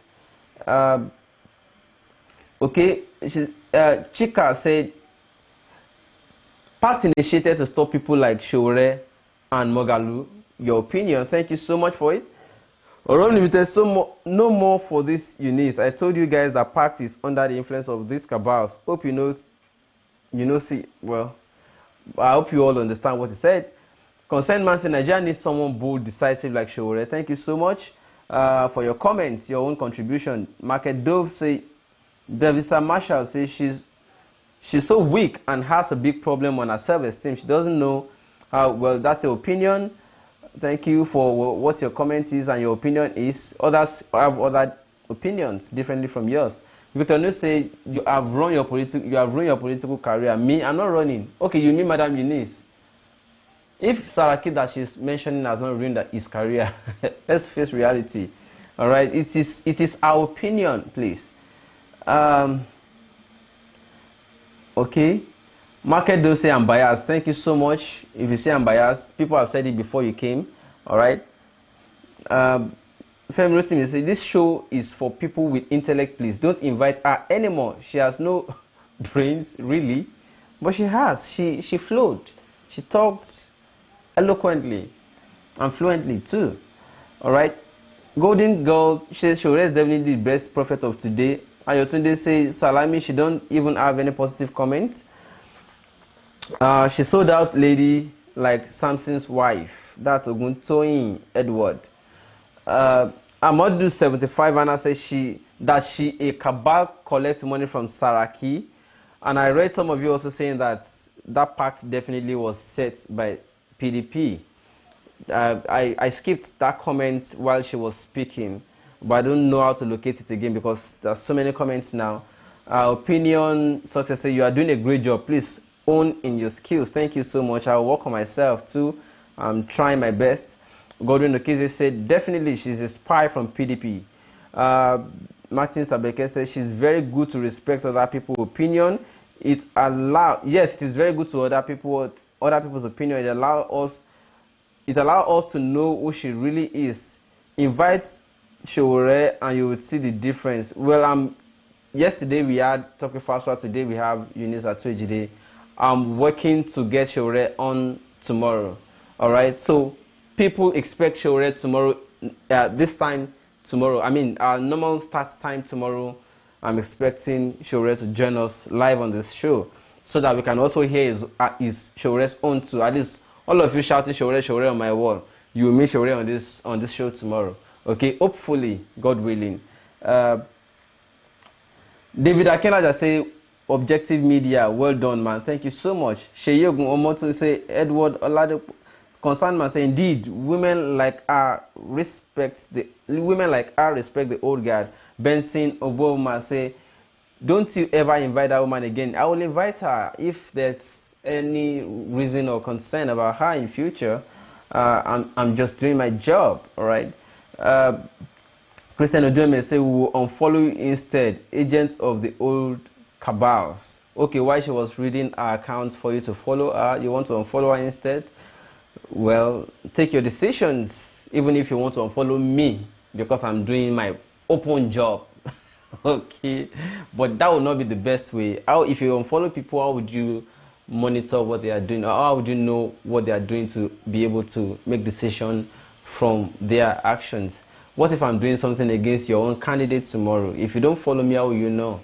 Okay. Chika said, PACT initiated to stop people like Sowore and Moghalu. Your opinion. Thank you so much for it. Oron Limited, no more for this Eunice. I told you guys that PACT is under the influence of these cabals. Hope you know, see, well, I hope you all understand what he said. Concerned man said, Nigeria needs someone bold, decisive like Sowore. Thank you so much for your comments, your own contribution. Market Dove say, Davisa Marshall says she's so weak and has a big problem on her self-esteem. She doesn't know how well. That's your opinion. Thank you for what your comment is and your opinion is. Others have other opinions differently from yours. Victor News say you have ruined your political career. Me, I'm not running. Okay, you mean Madam Eunice? If Saraki that she's mentioning has not ruined his career, let's face reality. All right, it is our opinion, please. Okay, Market do say I'm biased. Thank you so much. If you say I'm biased, people have said it before you came. All right. Femi Rotimi say this show is for people with intellect. Please don't invite her anymore. She has no brains, really, but she has. She flowed. She talked eloquently and fluently too. All right. Golden Girl says Sowore is definitely the best prophet of today. Ayotunde say Salami, she don't even have any positive comments. She sold out lady like Samson's wife. That's Oguntoyin Edward. Amadu 75 Anna says she a cabal collects money from Saraki. And I read some of you also saying that pact definitely was set by PDP. I skipped that comment while she was speaking, but I don't know how to locate it again because there's so many comments now. Opinion success say you are doing a great job. Please own in your skills. Thank you so much. I'll work on myself too. I'm trying my best. Godwin Okeze said definitely she's a spy from PDP. Martin Sabeke said she's very good to respect other people's opinion. Yes, it is very good to other people's opinion. It allows us to know who she really is. Invite Sowore and you would see the difference. Well, yesterday we had Tope Fasua, today we have Eunice Atuejide. I'm working to get Sowore on tomorrow. All right, so people expect Sowore tomorrow, this time tomorrow. I mean, our normal start time tomorrow. I'm expecting Sowore to join us live on this show so that we can also hear his Showore's own too. At least all of you shouting Sowore, Sowore on my wall. You will meet Sowore on this show tomorrow. Okay, hopefully, God willing. David Akinlaja say, Objective Media, well done, man. Thank you so much. Sheyogun Omoto say, Edward Olade, concerned man say, indeed, women like her respect the old guard. Benson Oboma say, don't you ever invite that woman again. I will invite her if there's any reason or concern about her in future. I'm just doing my job, all right. Christian Odueme say, we will unfollow you instead, agents of the old cabals. Okay, while she was reading our account for you to follow her, you want to unfollow her instead? Well, take your decisions, even if you want to unfollow me, because I'm doing my open job. Okay, but that would not be the best way. How, if you unfollow people, how would you monitor what they are doing, or how would you know what they are doing to be able to make decision from their actions? What if I'm doing something against your own candidate tomorrow? If you don't follow me, how will you know?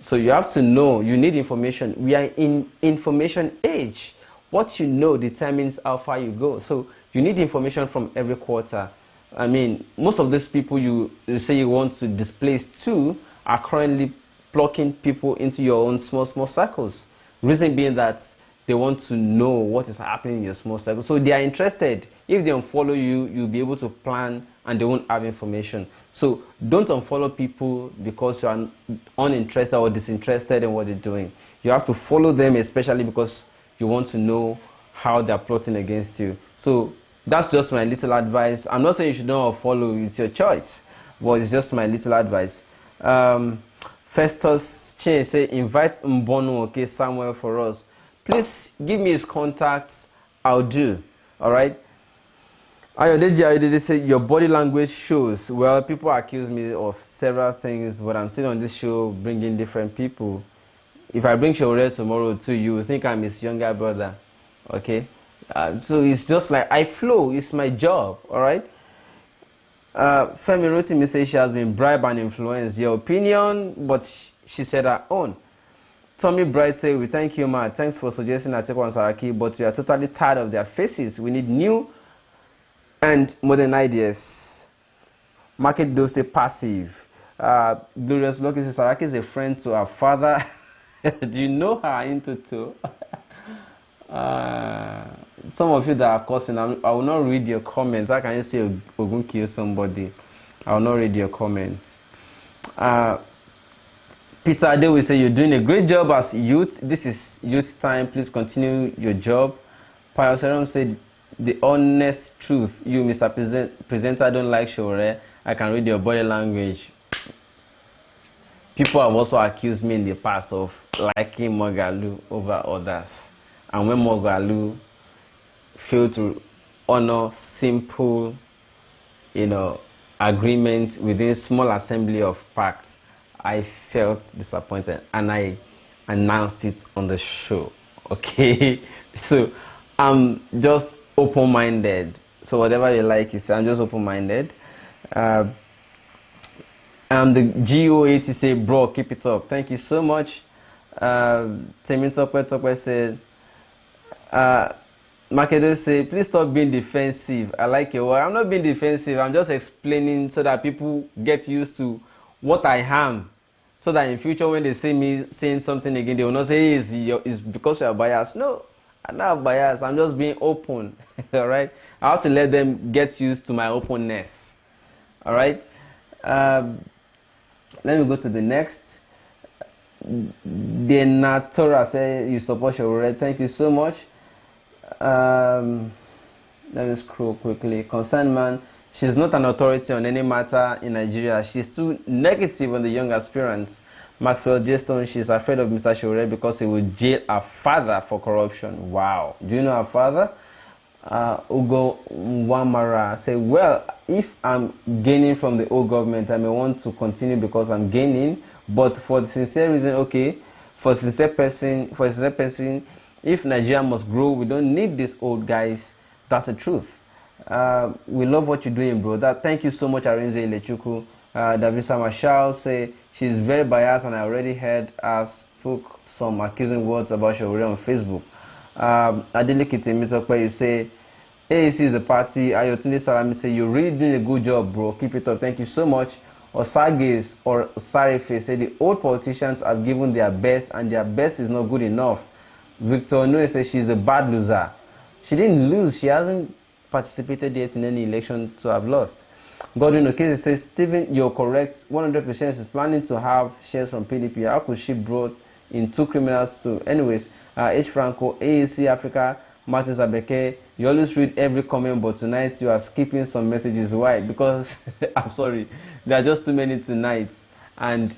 So you have to know. You need information. We are in information age. What you know determines how far you go. So you need information from every quarter. I mean, most of these people you say you want to displace to are currently plucking people into your own small circles. Reason being that they want to know what is happening in your small circle. So they are interested. If they unfollow you, you'll be able to plan and they won't have information. So don't unfollow people because you are uninterested or disinterested in what they're doing. You have to follow them, especially because you want to know how they're plotting against you. So that's just my little advice. I'm not saying you should not follow, it's your choice, but it's just my little advice. Festus Che say, invite Mbono, okay, Samuel, for us. Please give me his contacts. I'll do. All right. Ayodeji say your body language shows. Well, people accuse me of several things, but I'm still on this show bringing different people. If I bring Sowore tomorrow too, you think I'm his younger brother. Okay. So it's just like I flow. It's my job. All right. Femi Rotimi says she has been bribed and influenced. Your opinion, but she said her own. Tommy Bright says, we thank you, man. Thanks for suggesting Atiku and Saraki, but we are totally tired of their faces. We need new and modern ideas. Market Dose say passive. Glorious Lucky says Saraki is a friend to her father. Do you know her into two? Some of you that are cursing, I will not read your comments. How can you say Ogun kill somebody? I will not read your comments. Peter Ade will say, you're doing a great job as youth. This is youth time. Please continue your job. Pius Serum said, the honest truth. You, Mr. Presenter, don't like Sowore. I can read your body language. People have also accused me in the past of liking Moghalu over others. And when Moghalu failed to honor simple, agreement within small assembly of PACT, I felt disappointed and I announced it on the show. Okay, so I'm just open-minded. So whatever you like, you say. I'm just open-minded. The GO80 say, bro, keep it up. Thank you so much. Temin Tokwe said, Makedo say, please stop being defensive. I like your word. I'm not being defensive. I'm just explaining so that people get used to what I am. So that in future, when they see me saying something again, they will not say, hey, it's because you are biased. No, I'm not biased. I'm just being open. All right. I have to let them get used to my openness. All right. Let me go to the next. The Natora say you support Sowore. Thank you so much. Let me scroll quickly. Concerned man, she's not an authority on any matter in Nigeria. She's too negative on the young aspirants. Maxwell J. Stone, she's afraid of Mr. Sowore because he will jail her father for corruption. Wow. Do you know her father? Ugo Wamara say, well, if I'm gaining from the old government, I may want to continue because I'm gaining. But for the sincere reason, okay, for a sincere person, if Nigeria must grow, we don't need these old guys. That's the truth. We love what you're doing, bro. Thank you so much, Arinze Ilechuku. Davisa Marshall say she's very biased, and I already heard her spoke some accusing words about Sowore on Facebook. Adeleke Temitope, you say AAC is the party. Ayotunde Salami say you're really doing a good job, bro. Keep it up. Thank you so much. Osagis or Osarife say the old politicians have given their best, and their best is not good enough. Victor Onue says she's a bad loser. She didn't lose. She hasn't participated yet in any election to have lost. Godwin Okeze says, Stephen, you're correct. 100% is planning to have shares from PDP. How could she brought in two criminals to? Anyways, H. Franco, AAC Africa Martins Abeke, you always read every comment, but tonight you are skipping some messages. Why? Because I'm sorry, there are just too many tonight, and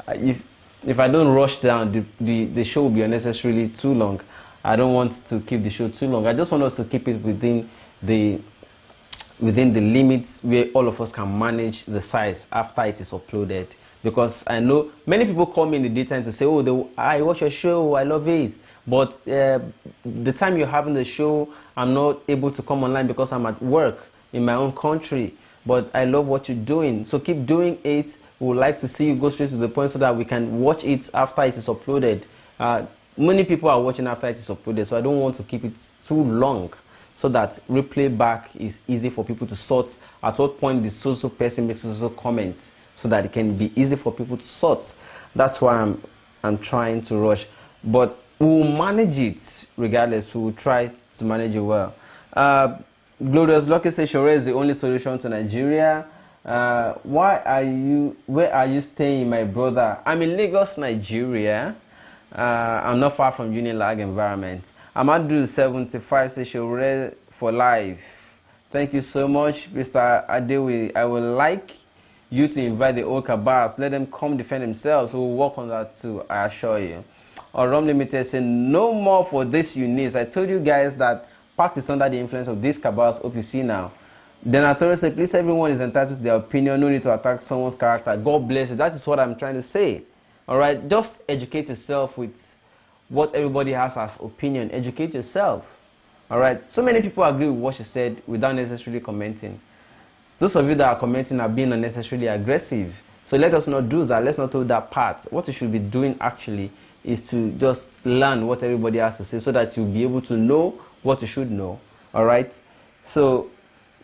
if I don't rush down, the show will be unnecessarily too long. I don't want to keep the show too long. I just want us to keep it within the limits where all of us can manage the size after it is uploaded. Because I know many people call me in the daytime to say, oh, I watch your show, I love it. But the time you're having the show, I'm not able to come online because I'm at work in my own country. But I love what you're doing. So keep doing it. We would like to see you go straight to the point so that we can watch it after it is uploaded. Many people are watching after it is uploaded, so I don't want to keep it too long, so that replay back is easy for people to sort at what point the so-so person makes a comment, so that it can be easy for people to sort. That's why I'm trying to rush. But we'll manage it regardless. We'll try to manage it well. Glorious Lucky says Sowore is the only solution to Nigeria. Where are you staying, my brother? I'm in Lagos, Nigeria. I'm not far from Unilag environment. Amadu 75 says Sowore for life. Thank you so much, Mr. Adewi. I would like you to invite the old cabals. Let them come defend themselves. We'll work on that too, I assure you. Rom Limited saying no more for this Eunice. I told you guys that PACT is under the influence of these cabals. Hope you see now. Then Atori said, please, everyone is entitled to their opinion. No need to attack someone's character. God bless you. That is what I'm trying to say. All right, just educate yourself with what everybody has as opinion. Educate yourself. All right, so many people agree with what she said without necessarily commenting. Those of you that are commenting are being unnecessarily aggressive. So let us not do that. Let's not do that part. What you should be doing actually is to just learn what everybody has to say, so that you'll be able to know what you should know. All right. So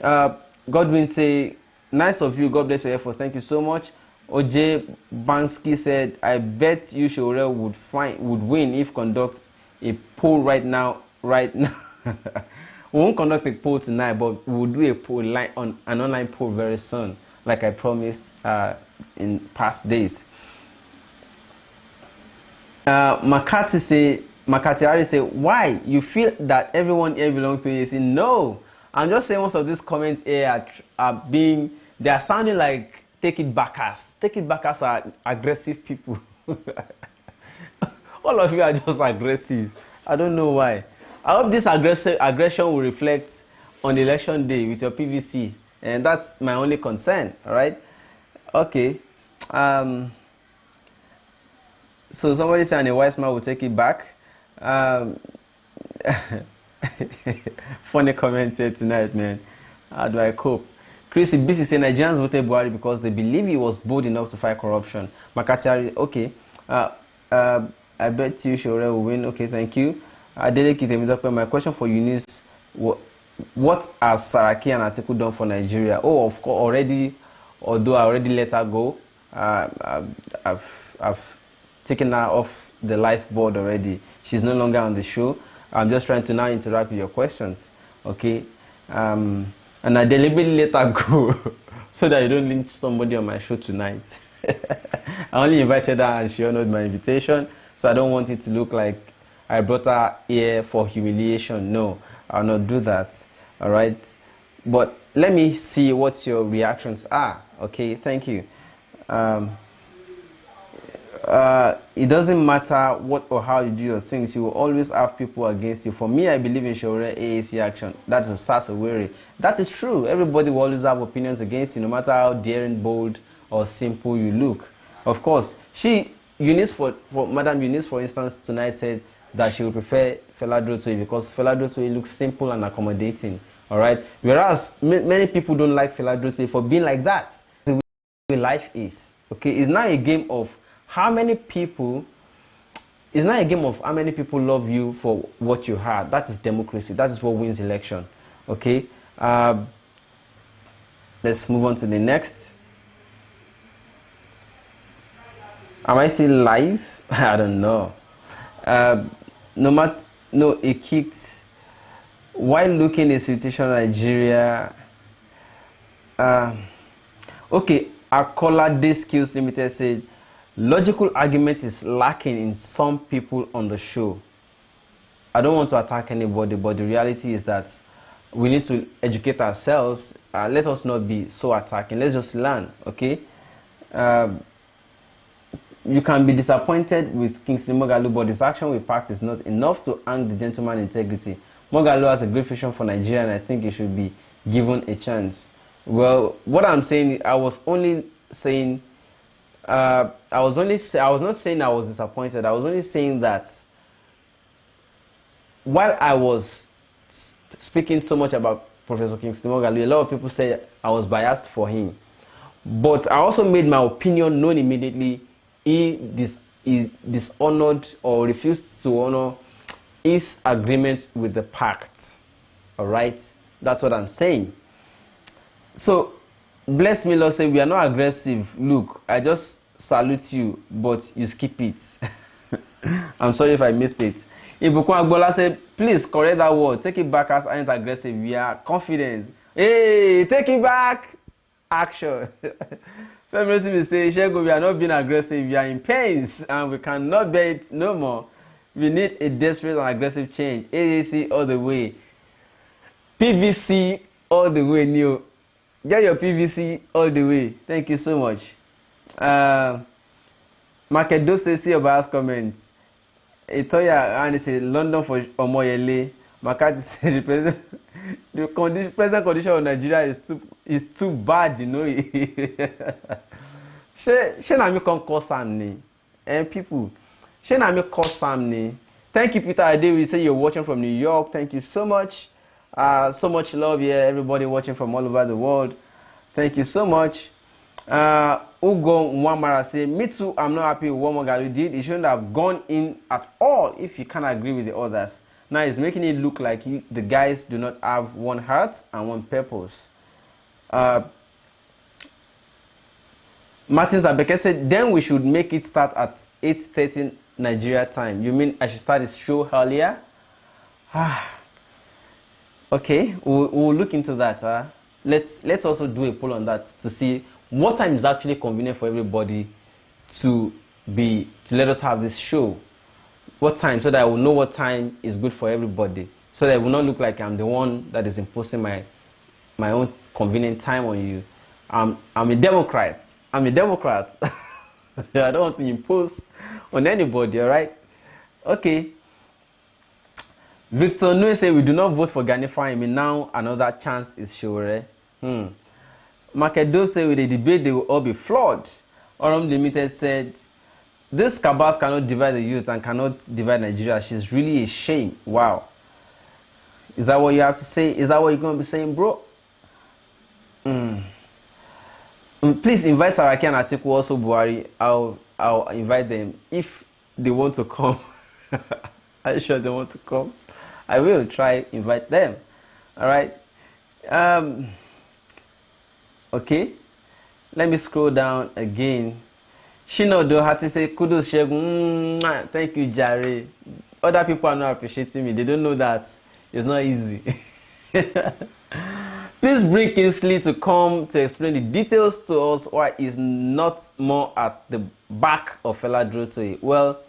Godwin say, nice of you. God bless your efforts. Thank you so much. OJ Bansky said, I bet you Sowore would win if conduct a poll right now. We won't conduct a poll tonight, but we'll do a poll on an online poll very soon, like I promised in past days. Makati Ari say, why you feel that everyone here belongs to you? Say, no, I'm just saying most of these comments here they are sounding like take it backers. Take it backers are aggressive people. All of you are just aggressive. I don't know why. I hope this aggression will reflect on election day with your PVC, and that's my only concern. All right. Okay. So somebody saying a wise man will take it back. Funny comment here tonight, man. How do I cope? Chris BC saying Nigerians voted Buhari because they believe he was bold enough to fight corruption. Makati, okay. I bet you Sowore will win. Okay, thank you. My question for Eunice: what has Saraki and Atiku done for Nigeria? Oh, of course, already. Although I already let her go, I've taken her off the live board already. She's no longer on the show. I'm just trying to now interact with your questions. Okay. And I deliberately let her go so that you don't lynch somebody on my show tonight. I only invited her and she honored my invitation, so I don't want it to look like I brought her here for humiliation. No, I'll not do that. All right. But let me see what your reactions are. Okay, thank you. It doesn't matter what or how you do your things, you will always have people against you. For me, I believe in Sowore AAC action. That is Sowore. That is true. Everybody will always have opinions against you, no matter how daring, bold, or simple you look. Of course, Madam Eunice, for instance, tonight said that she would prefer Fela Durotoye because Fela Durotoye looks simple and accommodating. All right. Whereas many people don't like Fela Durotoye for being like that. The way life is. Okay, it's not a game of how many people. It's not a game of how many people love you for what you have. That is democracy. That is what wins election. Okay. Let's move on to the next. Am I still live? I don't know. It kicked. While looking at the situation in Nigeria, okay, Akola Day Skills Limited said, logical argument is lacking in some people on the show. I don't want to attack anybody, but the reality is that we need to educate ourselves. Let us not be so attacking. Let's just learn, okay? You can be disappointed with Kingsley Moghalu, but his action with PACT is not enough to hang the gentleman's integrity. Moghalu has a great vision for Nigeria, and I think he should be given a chance. Well, what I'm saying, I was not saying I was disappointed. I was only saying that while I was speaking so much about Professor Kingsley Moghalu, a lot of people said I was biased for him. But I also made my opinion known immediately. He dishonored or refused to honor his agreement with the PACT. Alright? That's what I'm saying. So, bless me, Lord, say we are not aggressive. Look, I just salute you, but you skip it. I'm sorry if I missed it. Ibukun Agbola said, please correct that word. Take it back as aren't aggressive. We are confident. Hey, take it back. Action. Feminism say, Segun, we are not being aggressive. We are in pains and we cannot bear it no more. We need a desperate and aggressive change. AAC all the way. PVC all the way, Neo. Get your PVC all the way. Thank you so much. Makedo says, see your bias comments. Etoya and say London for Omoyele. Makati said the present condition of Nigeria is too bad, you know. She na me come call Sam ni. People. She na me call Sam ni. Thank you, Peter Ade. We say you're watching from New York. Thank you so much. So much love here. Everybody watching from all over the world. Thank you so much. Ugo Mwamara say, me too, I'm not happy with what Moghalu did. He shouldn't have gone in at all if you can't agree with the others. Now it's making it look like the guys do not have one heart and one purpose. Martin Zabeke said, then we should make it start at 8:30 Nigeria time. You mean I should start this show earlier? Okay, we'll look into that. Let's also do a poll on that to see what time is actually convenient for everybody to let us have this show. What time, so that I will know what time is good for everybody, so that it will not look like I'm the one that is imposing my own convenient time on you. I'm a Democrat. I'm a Democrat. I don't want to impose on anybody. All right? Okay. Victor Nue say we do not vote for Gani Fahimi now. Another chance is sure. Makedo say with the debate they will all be flawed. Oram Limited said this cabals cannot divide the youth and cannot divide Nigeria. She's really a shame. Wow. Is that what you have to say? Is that what you're going to be saying, bro? Please invite Saraki and Atiku, also Buhari. I'll invite them if they want to come. Are you sure they want to come? I will try invite them. All right. Okay. Let me scroll down again. Shinodo had to say kudos Segun. Thank you, Jare. Other people are not appreciating me. They don't know that it's not easy. Please bring Kingsley to come to explain the details to us why he's not more at the back of Fela Durotoye. Well,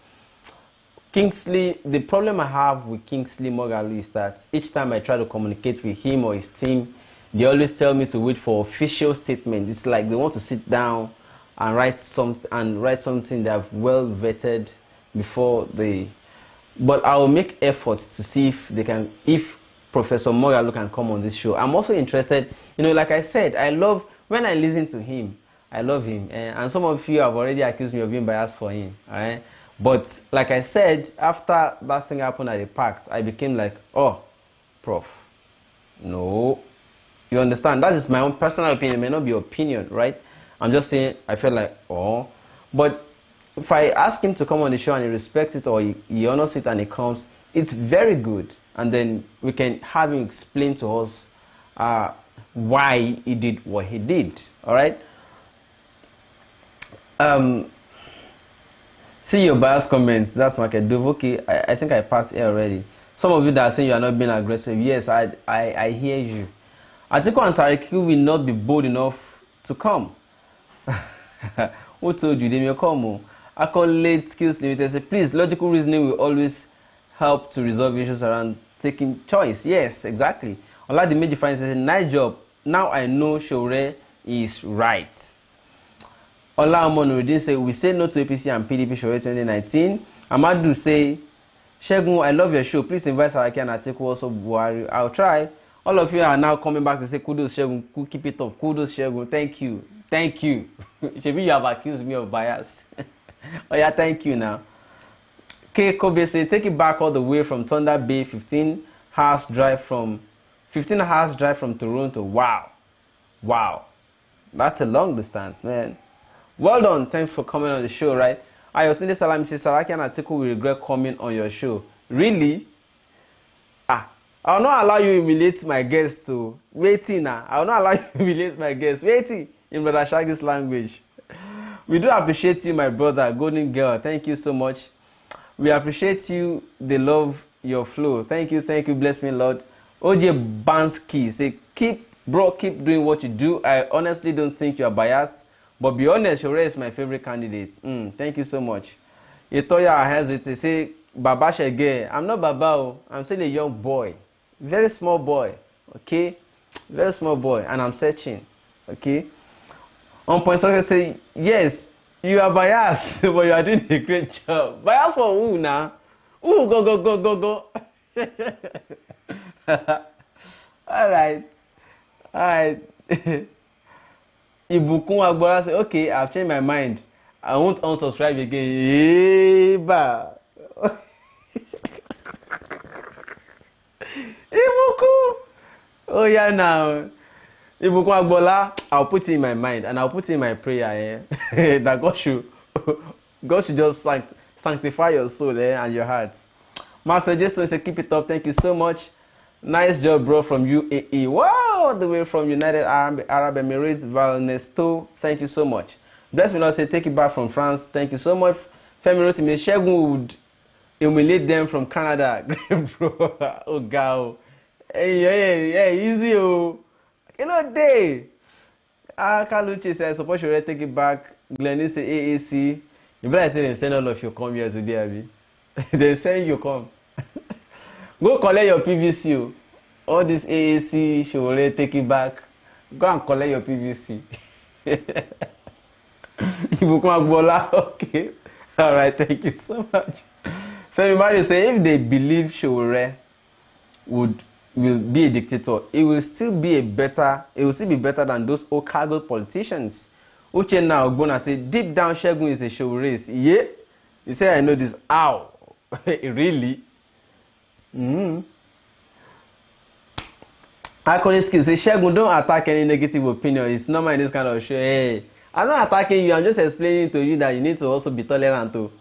Kingsley, the problem I have with Kingsley Moghalu is that each time I try to communicate with him or his team, they always tell me to wait for official statements. It's like they want to sit down and write something they have well vetted before they. But I will make efforts to see if Professor Moghalu can come on this show. I'm also interested, like I said, I love when I listen to him. I love him, and some of you have already accused me of being biased for him. All right. But like I said, after that thing happened at the PACT, I became like, oh, Prof. No. You understand? That is my own personal opinion. It may not be opinion, right? I'm just saying I felt like, oh. But if I ask him to come on the show and he respects it or he honors it and he comes, it's very good. And then we can have him explain to us why he did what he did. All right? See your bias comments. That's Market Dove. Okay, I think I passed here already. Some of you that are saying you are not being aggressive. Yes, I hear you. Atiku and Saraki will not be bold enough to come. Who told you they may come? Accolade Skills Limited say, please, logical reasoning will always help to resolve issues around taking choice. Yes, exactly. Oladimeji Fine says, nice job. Now I know Sowore is right. Ola Omonuruddin say, we say no to APC and PDP Sowore 2019. Amadu say, Segun, I love your show. Please invite Saraki and Atiku, also Buhari. I'll try. All of you are now coming back to say, kudos Segun, keep it up. Kudos Segun, thank you. Thank you. Maybe you have accused me of bias. Oh yeah, thank you now. K. Kobe say, take it back all the way from Thunder Bay, 15 hours drive from Toronto. Wow. Wow. That's a long distance, man. Well done. Thanks for coming on the show, right? Ayotunde Salami says, Saraki and Atiku will regret coming on your show. Really? I will not allow you to humiliate my guests to waiting now. I will not allow you to humiliate my guests. Waiting in Brother Shaggy's language. We do appreciate you, my brother, Golden Girl. Thank you so much. We appreciate you. They love your flow. Thank you. Bless me, Lord. OJ Bansky say, keep doing what you do. I honestly don't think you are biased. But be honest, Sowore is my favorite candidate. Thank you so much. Itoya has it. They say, Baba Shege. I'm not Baba. I'm still a young boy. Very small boy. Okay? Very small boy. And I'm searching. Okay? On point, someone say, yes, you are biased, but you are doing a great job. Biased for who now? Ooh, go. All right. Ibukun Agbora say, okay, I've changed my mind. I won't unsubscribe again. Eba. Ibukun. Oh yeah, now. Ibukun Agbola, I'll put it in my mind and I'll put it in my prayer that God should just sanctify your soul and your heart. Mark Suggestion says, keep it up. Thank you so much. Nice job, bro, from UAE. Wow, all the way from United Arab Emirates, Valnesto. Thank you so much. Bless me, Lord, say, take it back from France. Thank you so much. Femi wrote me, Segun would humiliate them from Canada. Great, bro. Oh, God. Hey, easy, oh. You know, they. Kaluchi says, suppose you take it back. Glennis say, AAC. You better say they send all of you come here today, Abi. They send you come. Go collect your PVC. All this AAC, Sowore, take it back. Go and collect your PVC. Okay. All right. Thank you so much. Femi Mari say, if they believe Sowore will be a dictator, it will still be better than those Okago politicians. Uchenna Ogbonna say, deep down, Segun is a Soworist. Yeah. He said, I know this. Ow. Really? Akoniski say, Segun, don't attack any negative opinion. It's normal in this kind of show. Hey, I'm not attacking you. I'm just explaining to you that you need to also be tolerant to.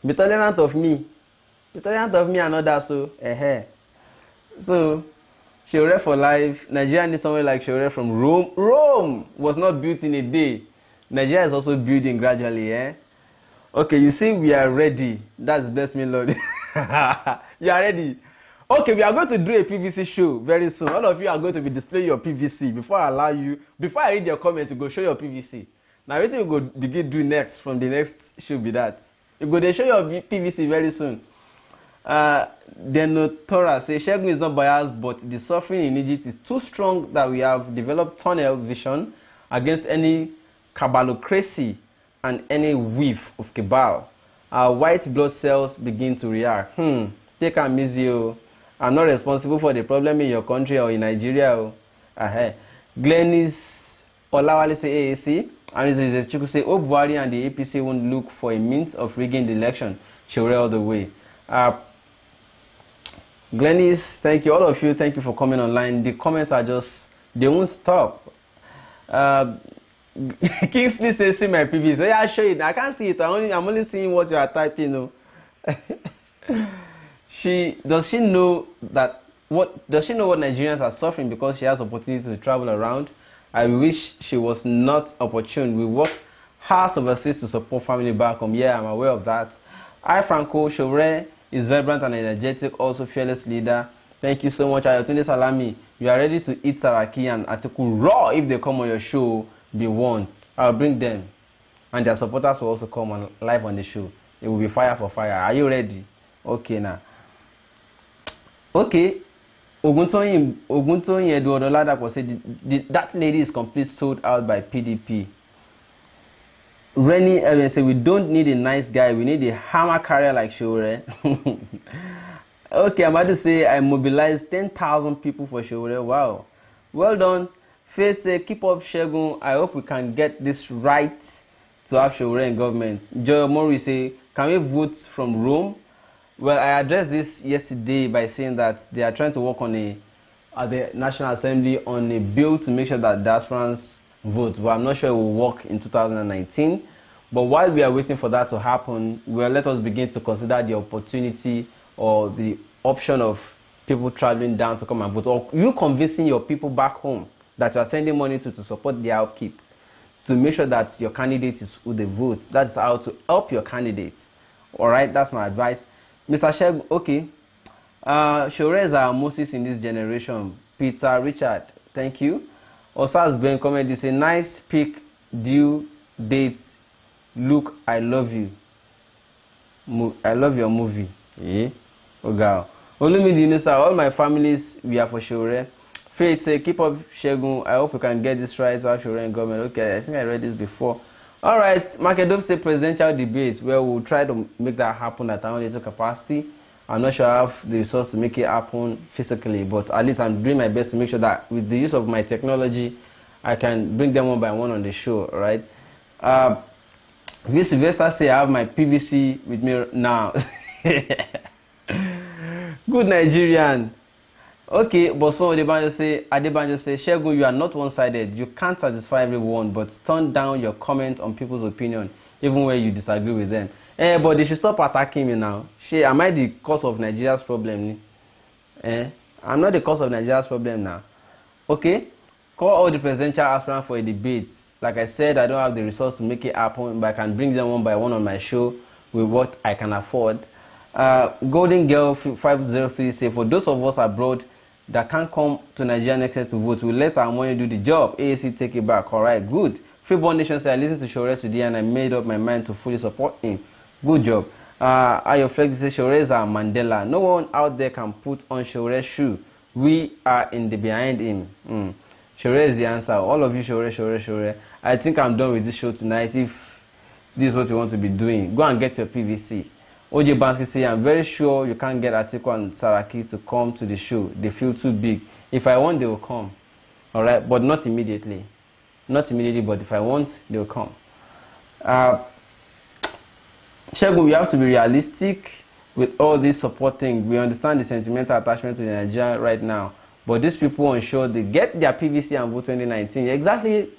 Be tolerant of me. Be tolerant of me and others. So, Sowore for life. Nigeria needs someone like Sowore from Rome. Rome was not built in a day. Nigeria is also building gradually. Okay, you see, we are ready. That's bless me, Lord. You are ready. Okay, we are going to do a PVC show very soon. All of you are going to be displaying your PVC. Before I read your comments, you go show your PVC. Now, what you go begin do next from the next show be that. You go to show your PVC very soon. Denotora say, Segun is not biased, but the suffering in Egypt is too strong that we have developed tunnel vision against any cabalocracy and any whiff of cabal. Our white blood cells begin to react. Take am easy. I'm not responsible for the problem in your country or in Nigeria. Glennis Olawale say AAC. And Atiku say, oh, Buhari and the APC won't look for a means of rigging the election. Sowore all the way. Glennis, thank you. All of you, thank you for coming online. The comments are just, they won't stop. Kingsley says, see my PV. So yeah, I'll show it. I can't see it. I'm only seeing what you are typing. Does she know what Nigerians are suffering because she has opportunity to travel around? I wish she was not opportune. We work hard overseas to support family back home. Yeah, I'm aware of that. Hi, Franco. Sowore is vibrant and energetic, also fearless leader. Thank you so much. Ayotunde Salami, you are ready to eat Saraki and Atiku raw if they come on your show. Be warned. I'll bring them. And their supporters will also come on live on the show. It will be fire for fire. Are you ready? Okay, now. Okay, Oguntoyin Eduodoladapo said that lady is completely sold out by PDP. Rennie Evans said we don't need a nice guy, we need a hammer carrier like Sowore. Okay, I'm about to say I mobilized 10,000 people for Sowore. Wow, well done. Faith said keep up Segun. I hope we can get this right to have Sowore in government. Joy Mori say can we vote from Rome? Well, I addressed this yesterday by saying that they are trying to work on at the National Assembly on a bill to make sure that diasporans vote. Well, I'm not sure it will work in 2019. But while we are waiting for that to happen, well, let us begin to consider the opportunity or the option of people traveling down to come and vote, or you convincing your people back home that you are sending money to support their upkeep, to make sure that your candidate is who they vote. That's how to help your candidate. All right, that's my advice. Mr. Sheg, okay. Sowore is our Moses in this generation. Peter Richard, thank you. Osas Ben comment, this a nice pick, due dates. Look, I love you. I love your movie. Yeah. Oh girl. Only me, Eunice, all my families, we are for Sowore. Faith say, keep up Segun. I hope we can get this right to have Sowore in government. Okay, I think I read this before. All right, Makedop say presidential debates. Well, we'll try to make that happen at our own little capacity. I'm not sure I have the resource to make it happen physically, but at least I'm doing my best to make sure that with the use of my technology, I can bring them one by one on the show, all right? Vice versa say I have my PVC with me now. Good Nigerian. Okay, but so Adebanjo say, Segun, you are not one-sided. You can't satisfy everyone, but turn down your comment on people's opinion, even when you disagree with them. But they should stop attacking me now. Am I the cause of Nigeria's problem? I'm not the cause of Nigeria's problem now. Okay, call all the presidential aspirants for a debate. Like I said, I don't have the resource to make it happen, but I can bring them one by one on my show with what I can afford. Golden Girl 503 say, for those of us abroad that can't come to Nigeria next year to vote, we'll let our money do the job. AAC take it back. All right, good. Freeborn Nation said, I listened to Sowore today and I made up my mind to fully support him. Good job. Ayo Flex says, Sowore is our Mandela. No one out there can put on Sowore's shoe. We are in the behind him. Sowore is the answer. All of you, Sowore. I think I'm done with this show tonight. If this is what you want to be doing, go and get your PVC. OJ Bansky say, I'm very sure you can't get Atiku and Saraki to come to the show. They feel too big. If I want, they will come. All right, but not immediately. Not immediately, but if I want, they will come. Segun, we have to be realistic with all this support thing. We understand the sentimental attachment to Nigeria right now. But these people ensure they get their PVC and vote 2019. Exactly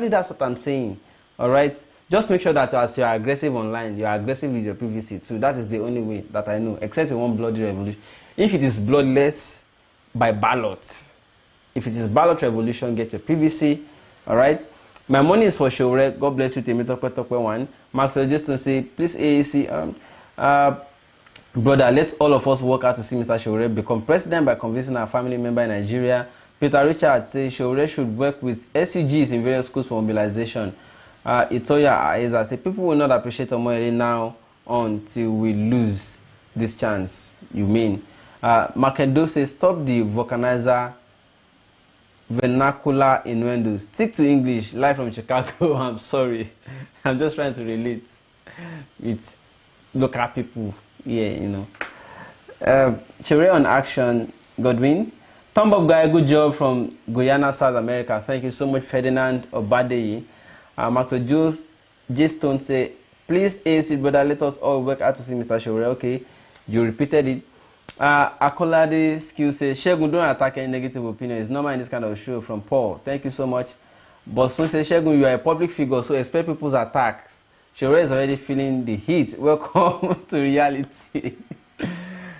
that's what I'm saying. All right. Just make sure that as you are aggressive online, you are aggressive with your PVC too. That is the only way that I know, except you want bloody revolution. If it is bloodless, by ballot. If it is ballot revolution, get your PVC. All right. My money is for Sowore. God bless you, Temitope one. Maxwell Justin say, please AAC, brother, let all of us work out to see Mr. Sowore become president by convincing our family member in Nigeria. Peter Richard says Sowore should work with SCGs in various schools for mobilization. Itoya Aiza say people will not appreciate Omoyele now until we lose this chance. You mean? Makendo says stop the vulcanizer vernacular innuendo. Stick to English. Live from Chicago. I'm sorry. I'm just trying to relate with local people. Yeah, you know. Sowore on action. Godwin. Thumb up guy, good job from Guyana, South America. Thank you so much, Ferdinand Obadeyi. Master Jules J. Stone say, please AC brother, let us all work out to see Mr. Sowore. Okay, you repeated it. Akolade Skill says, Segun, don't attack any negative opinion. It's normal in this kind of show from Paul. Thank you so much. Bosun says, Segun, you are a public figure, so expect people's attacks. Sowore is already feeling the heat. Welcome to reality.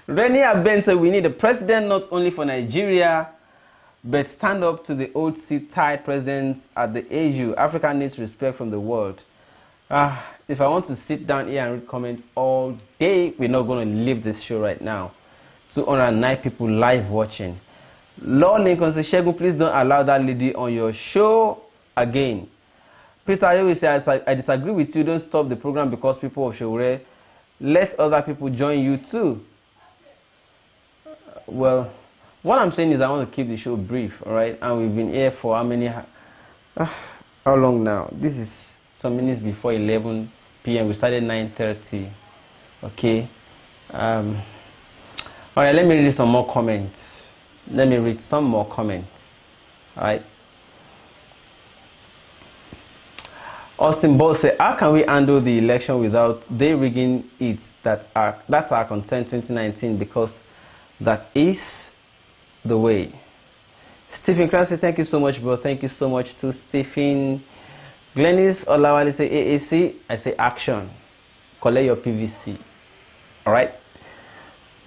Rennie Aben said, we need a president not only for Nigeria, but stand up to the old seat-tied presidents at the AU. Africa needs respect from the world. If I want to sit down here and read comments all day, we're not going to leave this show right now. 209 people live watching. Lord Lincoln says, Segun, please don't allow that lady on your show again. Peter Ayewi says, I disagree with you. Don't stop the program because people of Sowore. Let other people join you too. Well, what I'm saying is I want to keep the show brief, all right? And we've been here for how many, how long now? This is some minutes before 11 p.m. We started 9:30, okay? All right, let me read some more comments. Let me read some more comments, all right? Austin Ball said, how can we handle the election without they rigging it? That's our consent 2019, because that is the way. Stephen Clancy, thank you so much, bro. Thank you so much to Stephen. Glennis Olawale say AAC. I say action. Collect your PVC. All right.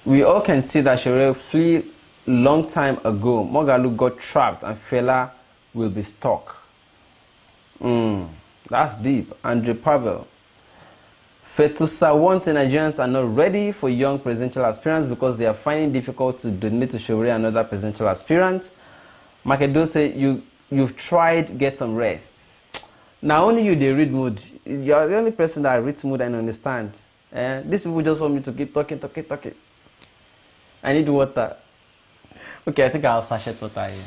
We all can see that Sowore flee long time ago. Moghalu got trapped and Fela will be stuck. That's deep. Andre Pavel. Fetusa wants Nigerians are not ready for young presidential aspirants because they are finding it difficult to donate to Sowore another presidential aspirant. Makedo say you've tried, get some rest. Now only you they read mood. You're the only person that reads mood and understand. These people just want me to keep talking. I need water. Okay, I think I'll sachet water here.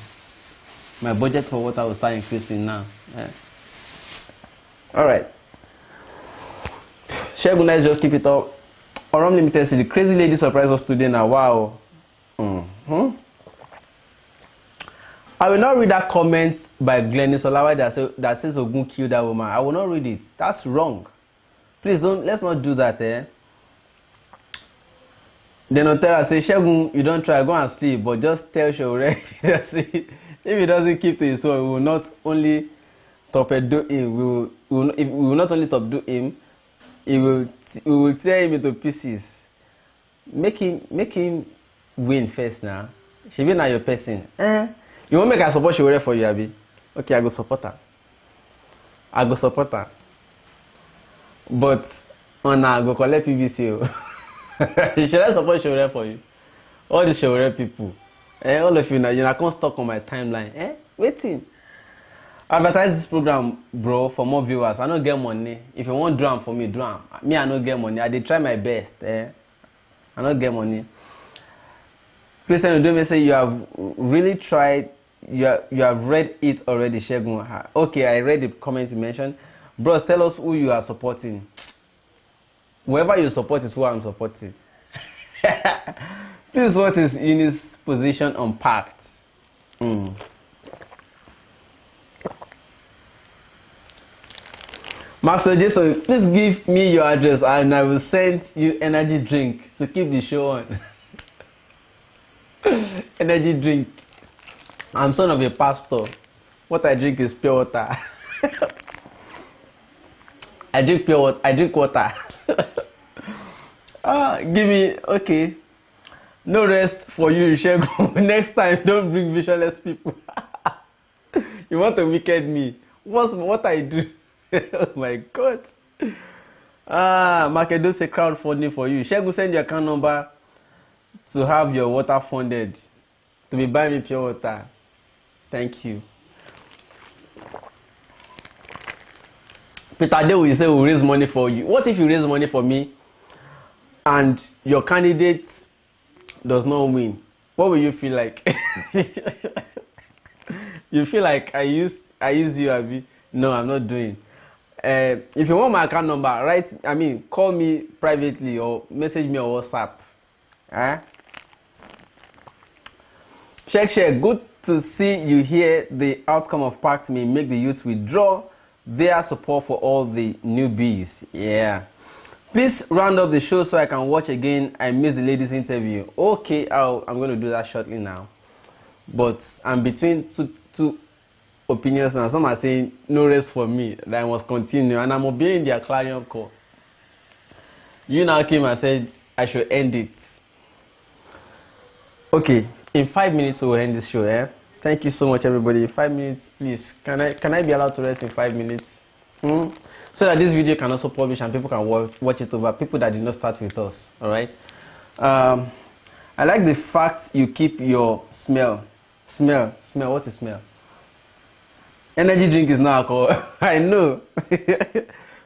My budget for water will start increasing now. Alright. Segun, let's just keep it up. Oram Limited said the crazy lady surprised us today now. Wow. I will not read that comment by Glennis Olawale that says Segun killed that woman. I will not read it. That's wrong. Please let's not do that, Then Otera say, Segun, you don't try, go and sleep, but just tell Sowore if he doesn't keep to his word, we will not only torpedo him, we will not only torpedo him, we will tear him into pieces. Make him win first now. She be now your person. You won't make her support Sowore for you, Abi? Okay, I go support her. But I go collect PVC. Should I support Sowore for you? All the Sowore people. All of you now, you're not stuck on my timeline. Waiting. Advertise this program, bro, for more viewers. I don't get money. If you want drum for me, drum. Me, I don't get money. I did try my best. I don't get money. Christian Udome say you have really tried. You have read it already, Segun. Okay, I read the comments you mentioned. Bros, tell us who you are supporting. Whoever you support is who I'm supporting. This is what is Eunice's position on PACT. Maxwell Jason, please give me your address and I will send you energy drink to keep the show on. Energy drink. I'm son of a pastor. What I drink is pure water. I drink pure water. I drink water. Give me, okay. No rest for you, Segun. Next time, don't bring visionless people. You want to wicked me. What I do? Oh my God. Makedo say crowdfunding for you. Segun, send your account number to have your water funded. To be buying me pure water. Thank you. Peter Day will say we'll raise money for you. What if you raise money for me and your candidate does not win? What will you feel like? You feel like I used you, Abi? No, I'm not doing. If you want my account number, call me privately or message me on WhatsApp. Check. Good to see you here. The outcome of PACT may make the youth withdraw their support for all the newbies. Yeah. Please round up the show so I can watch again. I missed the ladies' interview. Okay, I'm going to do that shortly now. But I'm between two opinions now. Some are saying no rest for me, that I must continue, and I'm obeying their clarion call. You now came and said I should end it. Okay, in 5 minutes we will end this show. Thank you so much, everybody. 5 minutes, please. Can I be allowed to rest in 5 minutes? So that this video can also publish and people can watch it over. People that did not start with us. All right. I like the fact you keep your smell. What is smell? Energy drink is not alcohol. I know.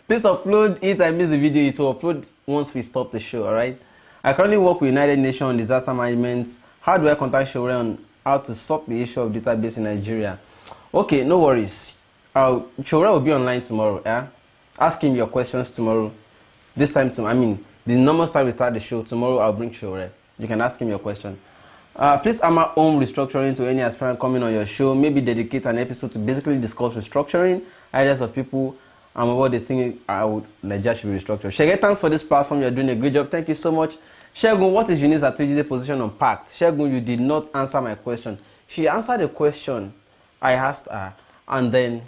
Please upload it. I missed the video. It will upload once we stop the show. All right. I currently work with United Nations on disaster management How do I contact Sowore on how to sort the issue of database in Nigeria? Okay, no worries. Sowore will be online tomorrow. Yeah, ask him your questions tomorrow. This time, the normal time we start the show tomorrow. I'll bring Sowore. You can ask him your question. Please hammer home restructuring to any aspirant coming on your show. Maybe dedicate an episode to basically discuss restructuring, ideas of people, and what they think Nigeria should be restructured. Shege, thanks for this platform. You're doing a great job. Thank you so much. Segun, what is Eunice Atuejide's position on PACT? Segun, you did not answer my question. She answered the question I asked her, and then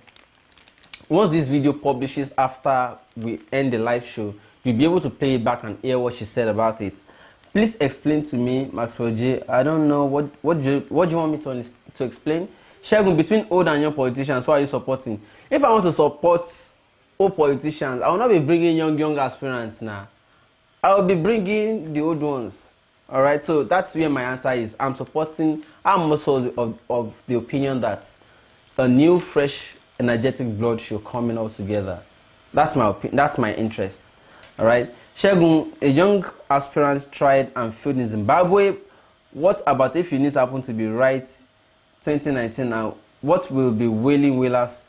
once this video publishes after we end the live show, you'll be able to play it back and hear what she said about it. Please explain to me, Maxwell J. I don't know what do you want me to explain? Segun, between old and young politicians, who are you supporting? If I want to support old politicians, I will not be bringing young aspirants now. I will be bringing the old ones. All right, so that's where my answer is. I'm also of the opinion that a new, fresh, energetic blood should come in all together. That's my opinion. That's my interest. All right. Segun, a young aspirant tried and failed in Zimbabwe. What about if Eunice happen to be right 2019 now? What will be willing willers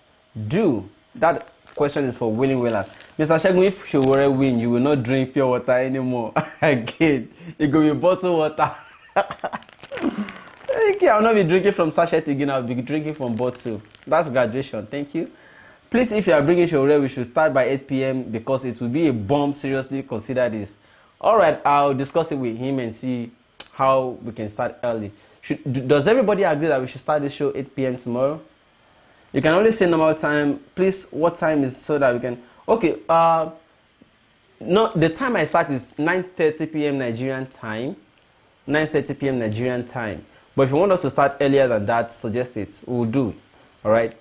do? That question is for willing willers. Mr. Segun, if Sowore win, you will not drink pure water anymore. Again, it will be bottled water. Okay, I will not be drinking from sachet again. I will be drinking from bottle. That's graduation. Thank you. Please, if you are bringing Sowore, we should start by 8 p.m. because it will be a bomb. Seriously, consider this. All right, I'll discuss it with him and see how we can start early. Does everybody agree that we should start this show 8 p.m. tomorrow? You can only say normal time. Please, what time is so that we can... Okay, no, the time I start is 9:30 p.m. Nigerian time. 9:30 p.m. Nigerian time. But if you want us to start earlier than that, suggest it. We'll do it. All right?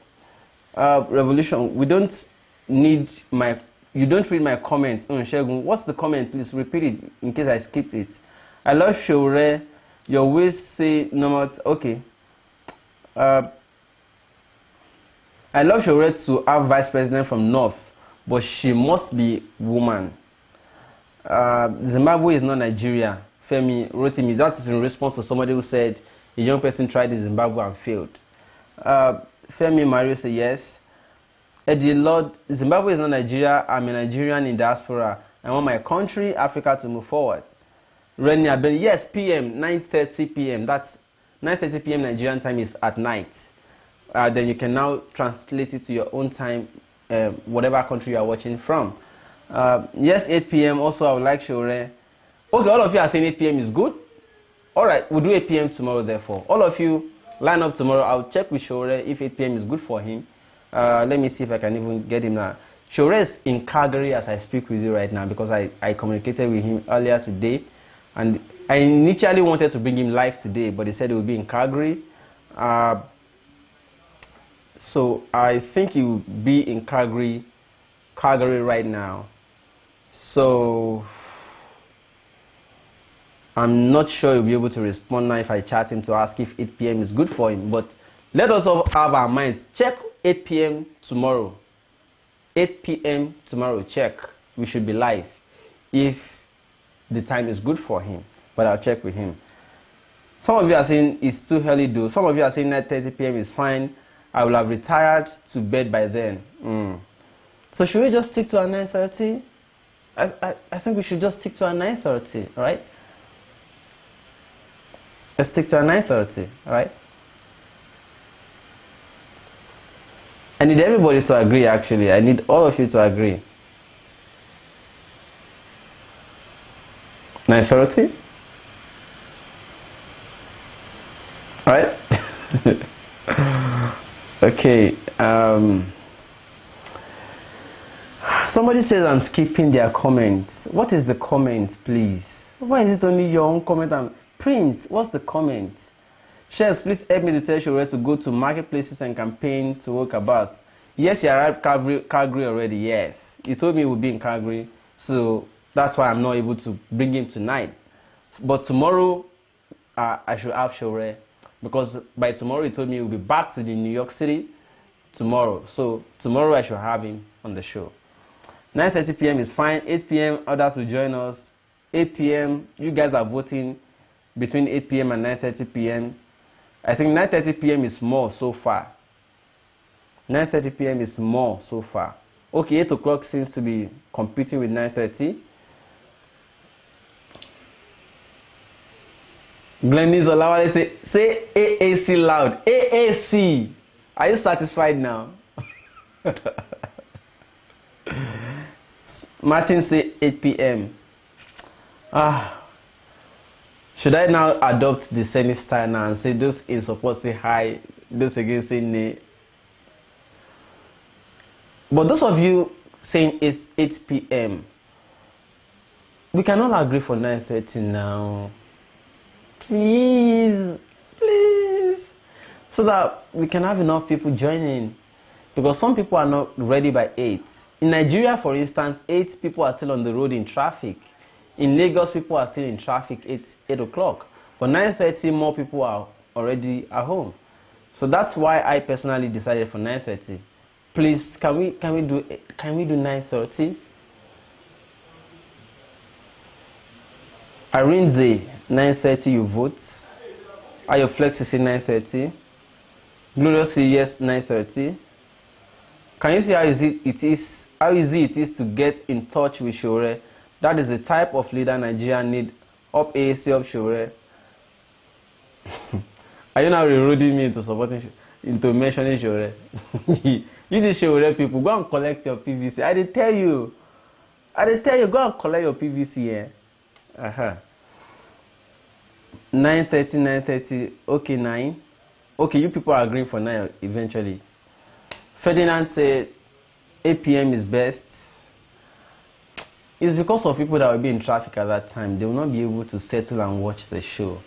Revolution, we don't need my... You don't read my comments. Segun, what's the comment? Please repeat it in case I skipped it. I love Sowore. You always say normal... Okay. I love Sowore to have vice president from North, but she must be woman. Zimbabwe is not Nigeria. Femi wrote me. That is in response to somebody who said a young person tried in Zimbabwe and failed. Femi Mario said yes. Eddie Lord, Zimbabwe is not Nigeria. I'm a Nigerian in diaspora. I want my country, Africa, to move forward. Renia Ben, yes, PM, 9:30 p.m. That's 9:30 p.m. Nigerian time is at night. Then you can now translate it to your own time, whatever country you are watching from. Yes, 8 p.m. Also, I would like Sowore. Okay, all of you are saying 8 p.m. is good. All right, we'll do 8 p.m. tomorrow, therefore. All of you line up tomorrow. I'll check with Sowore if 8 p.m. is good for him. Let me see if I can even get him now. Sowore is in Calgary as I speak with you right now because I communicated with him earlier today. And I initially wanted to bring him live today, but he said he will be in Calgary. So I think he will be in Calgary right now. So I'm not sure he'll be able to respond now if I chat him to ask if 8 p.m. is good for him. But let us all have our minds. Check 8 p.m. tomorrow. 8 p.m. tomorrow, check. We should be live if the time is good for him. But I'll check with him. Some of you are saying it's too early though. Some of you are saying 9:30 p.m. is fine. I will have retired to bed by then. So should we just stick to our 9:30? I think we should just stick to our 9:30, right? Let's stick to our 9:30, right? I need everybody to agree, actually. I need all of you to agree. 9:30? Right? Okay. Somebody says I'm skipping their comments. What is the comment, please? Why is it only your own comment? Prince, what's the comment? Shells, please help me to tell Sowore to go to marketplaces and campaign to work about. Yes, he arrived Calgary already, yes. He told me he would be in Calgary, so that's why I'm not able to bring him tonight. But tomorrow, I should have Sowore, because by tomorrow he told me he will be back to the New York City tomorrow. So tomorrow I should have him on the show. 9:30 p.m. is fine. 8 p.m. others will join us. 8 p.m. you guys are voting. between 8 p.m. and 9:30 p.m. I think 9:30 p.m. is more so far. 9:30 p.m. is more so far. Okay, 8 o'clock seems to be competing with 9:30. Glennis Olawale say AAC loud. AAC. Are you satisfied now? Martin say 8 p.m. Should I now adopt the Senate style now and say those in support say hi, those against say nay? But those of you saying 8 p.m., we can all agree for 9:30 now. Please, so that we can have enough people joining, because some people are not ready by 8. In Nigeria, for instance, 8 people are still on the road in traffic. In Lagos, people are still in traffic 8 o'clock. But 9:30, more people are already at home. So that's why I personally decided for 9:30. Please, can we do 9:30? Arinze, 9:30 you vote. Ayo Flexi say 9:30. Glorious say yes, 9:30. Can you see how easy it is to get in touch with Sowore? That is the type of leader Nigeria need. Up AAC, up Sowore. Are you now rerouting me into mentioning Sowore? You the Sowore people, go and collect your PVC. I did tell you, go and collect your PVC here. 9:30. Okay, 9. Okay, you people are agreeing for 9 eventually. Ferdinand said 8 p.m. is best. It's because of people that will be in traffic at that time. They will not be able to settle and watch the show.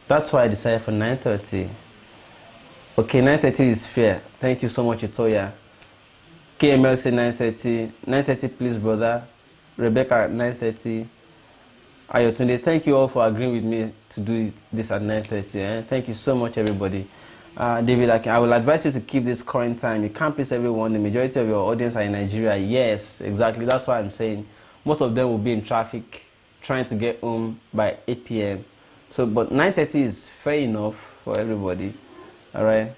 That's why I decided for 9:30. Okay, 9:30 is fair. Thank you so much, Itoya. KML said 9:30. 9:30, please, brother. Rebecca, 9:30. Ayotunde, thank you all for agreeing with me to do this at 9:30. Thank you so much, everybody. David, I will advise you to keep this current time. You can't please everyone. The majority of your audience are in Nigeria. Yes, exactly. That's why I'm saying most of them will be in traffic trying to get home by 8 p.m. So, but 9:30 is fair enough for everybody. All right.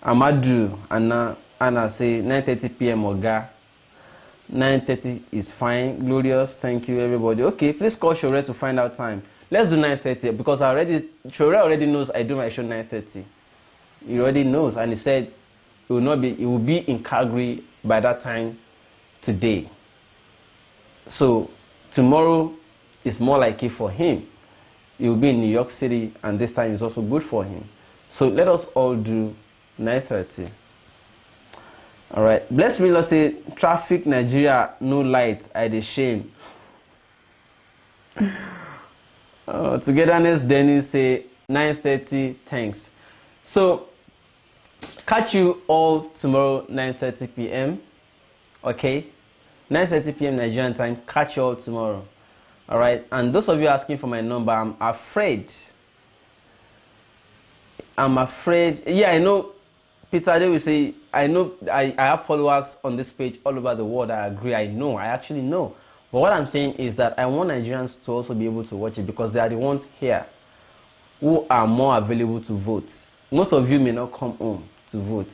Amadu, Anna say 9:30 p.m. Oga. 9:30 is fine. Glorious, thank you, everybody. Okay, please call Sowore to find out time. Let's do 9:30 because Sowore already knows I do my show 9:30. He already knows, and he said it will be in Calgary by that time today. So tomorrow is more likely for him. He will be in New York City, and this time is also good for him. So let us all do 9:30. All right. Bless me, let's say traffic Nigeria, no light, I the shame. Togetherness, Dennis say 9:30, thanks. So catch you all tomorrow 9:30 p.m. Okay, 9:30 p.m. Nigerian time. Catch you all tomorrow. All right. And those of you asking for my number, I'm afraid. Yeah, I know. Peter, they will say, I know I have followers on this page all over the world. I agree. I actually know. But what I'm saying is that I want Nigerians to also be able to watch it because they are the ones here who are more available to vote. Most of you may not come home to vote.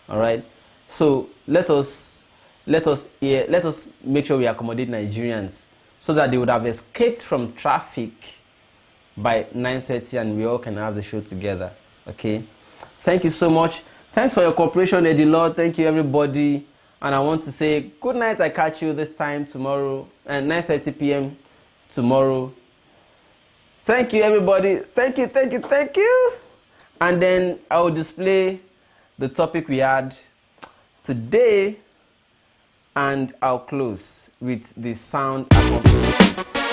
All right. So let us make sure we accommodate Nigerians so that they would have escaped from traffic by 9:30 and we all can have the show together. Okay. Thank you so much. Thanks for your cooperation, Eddie Lord. Thank you, everybody. And I want to say good night. I catch you this time tomorrow at 9:30 p.m. tomorrow. Thank you, everybody. Thank you. And then I will display the topic we had today, and I'll close with the sound accompaniment.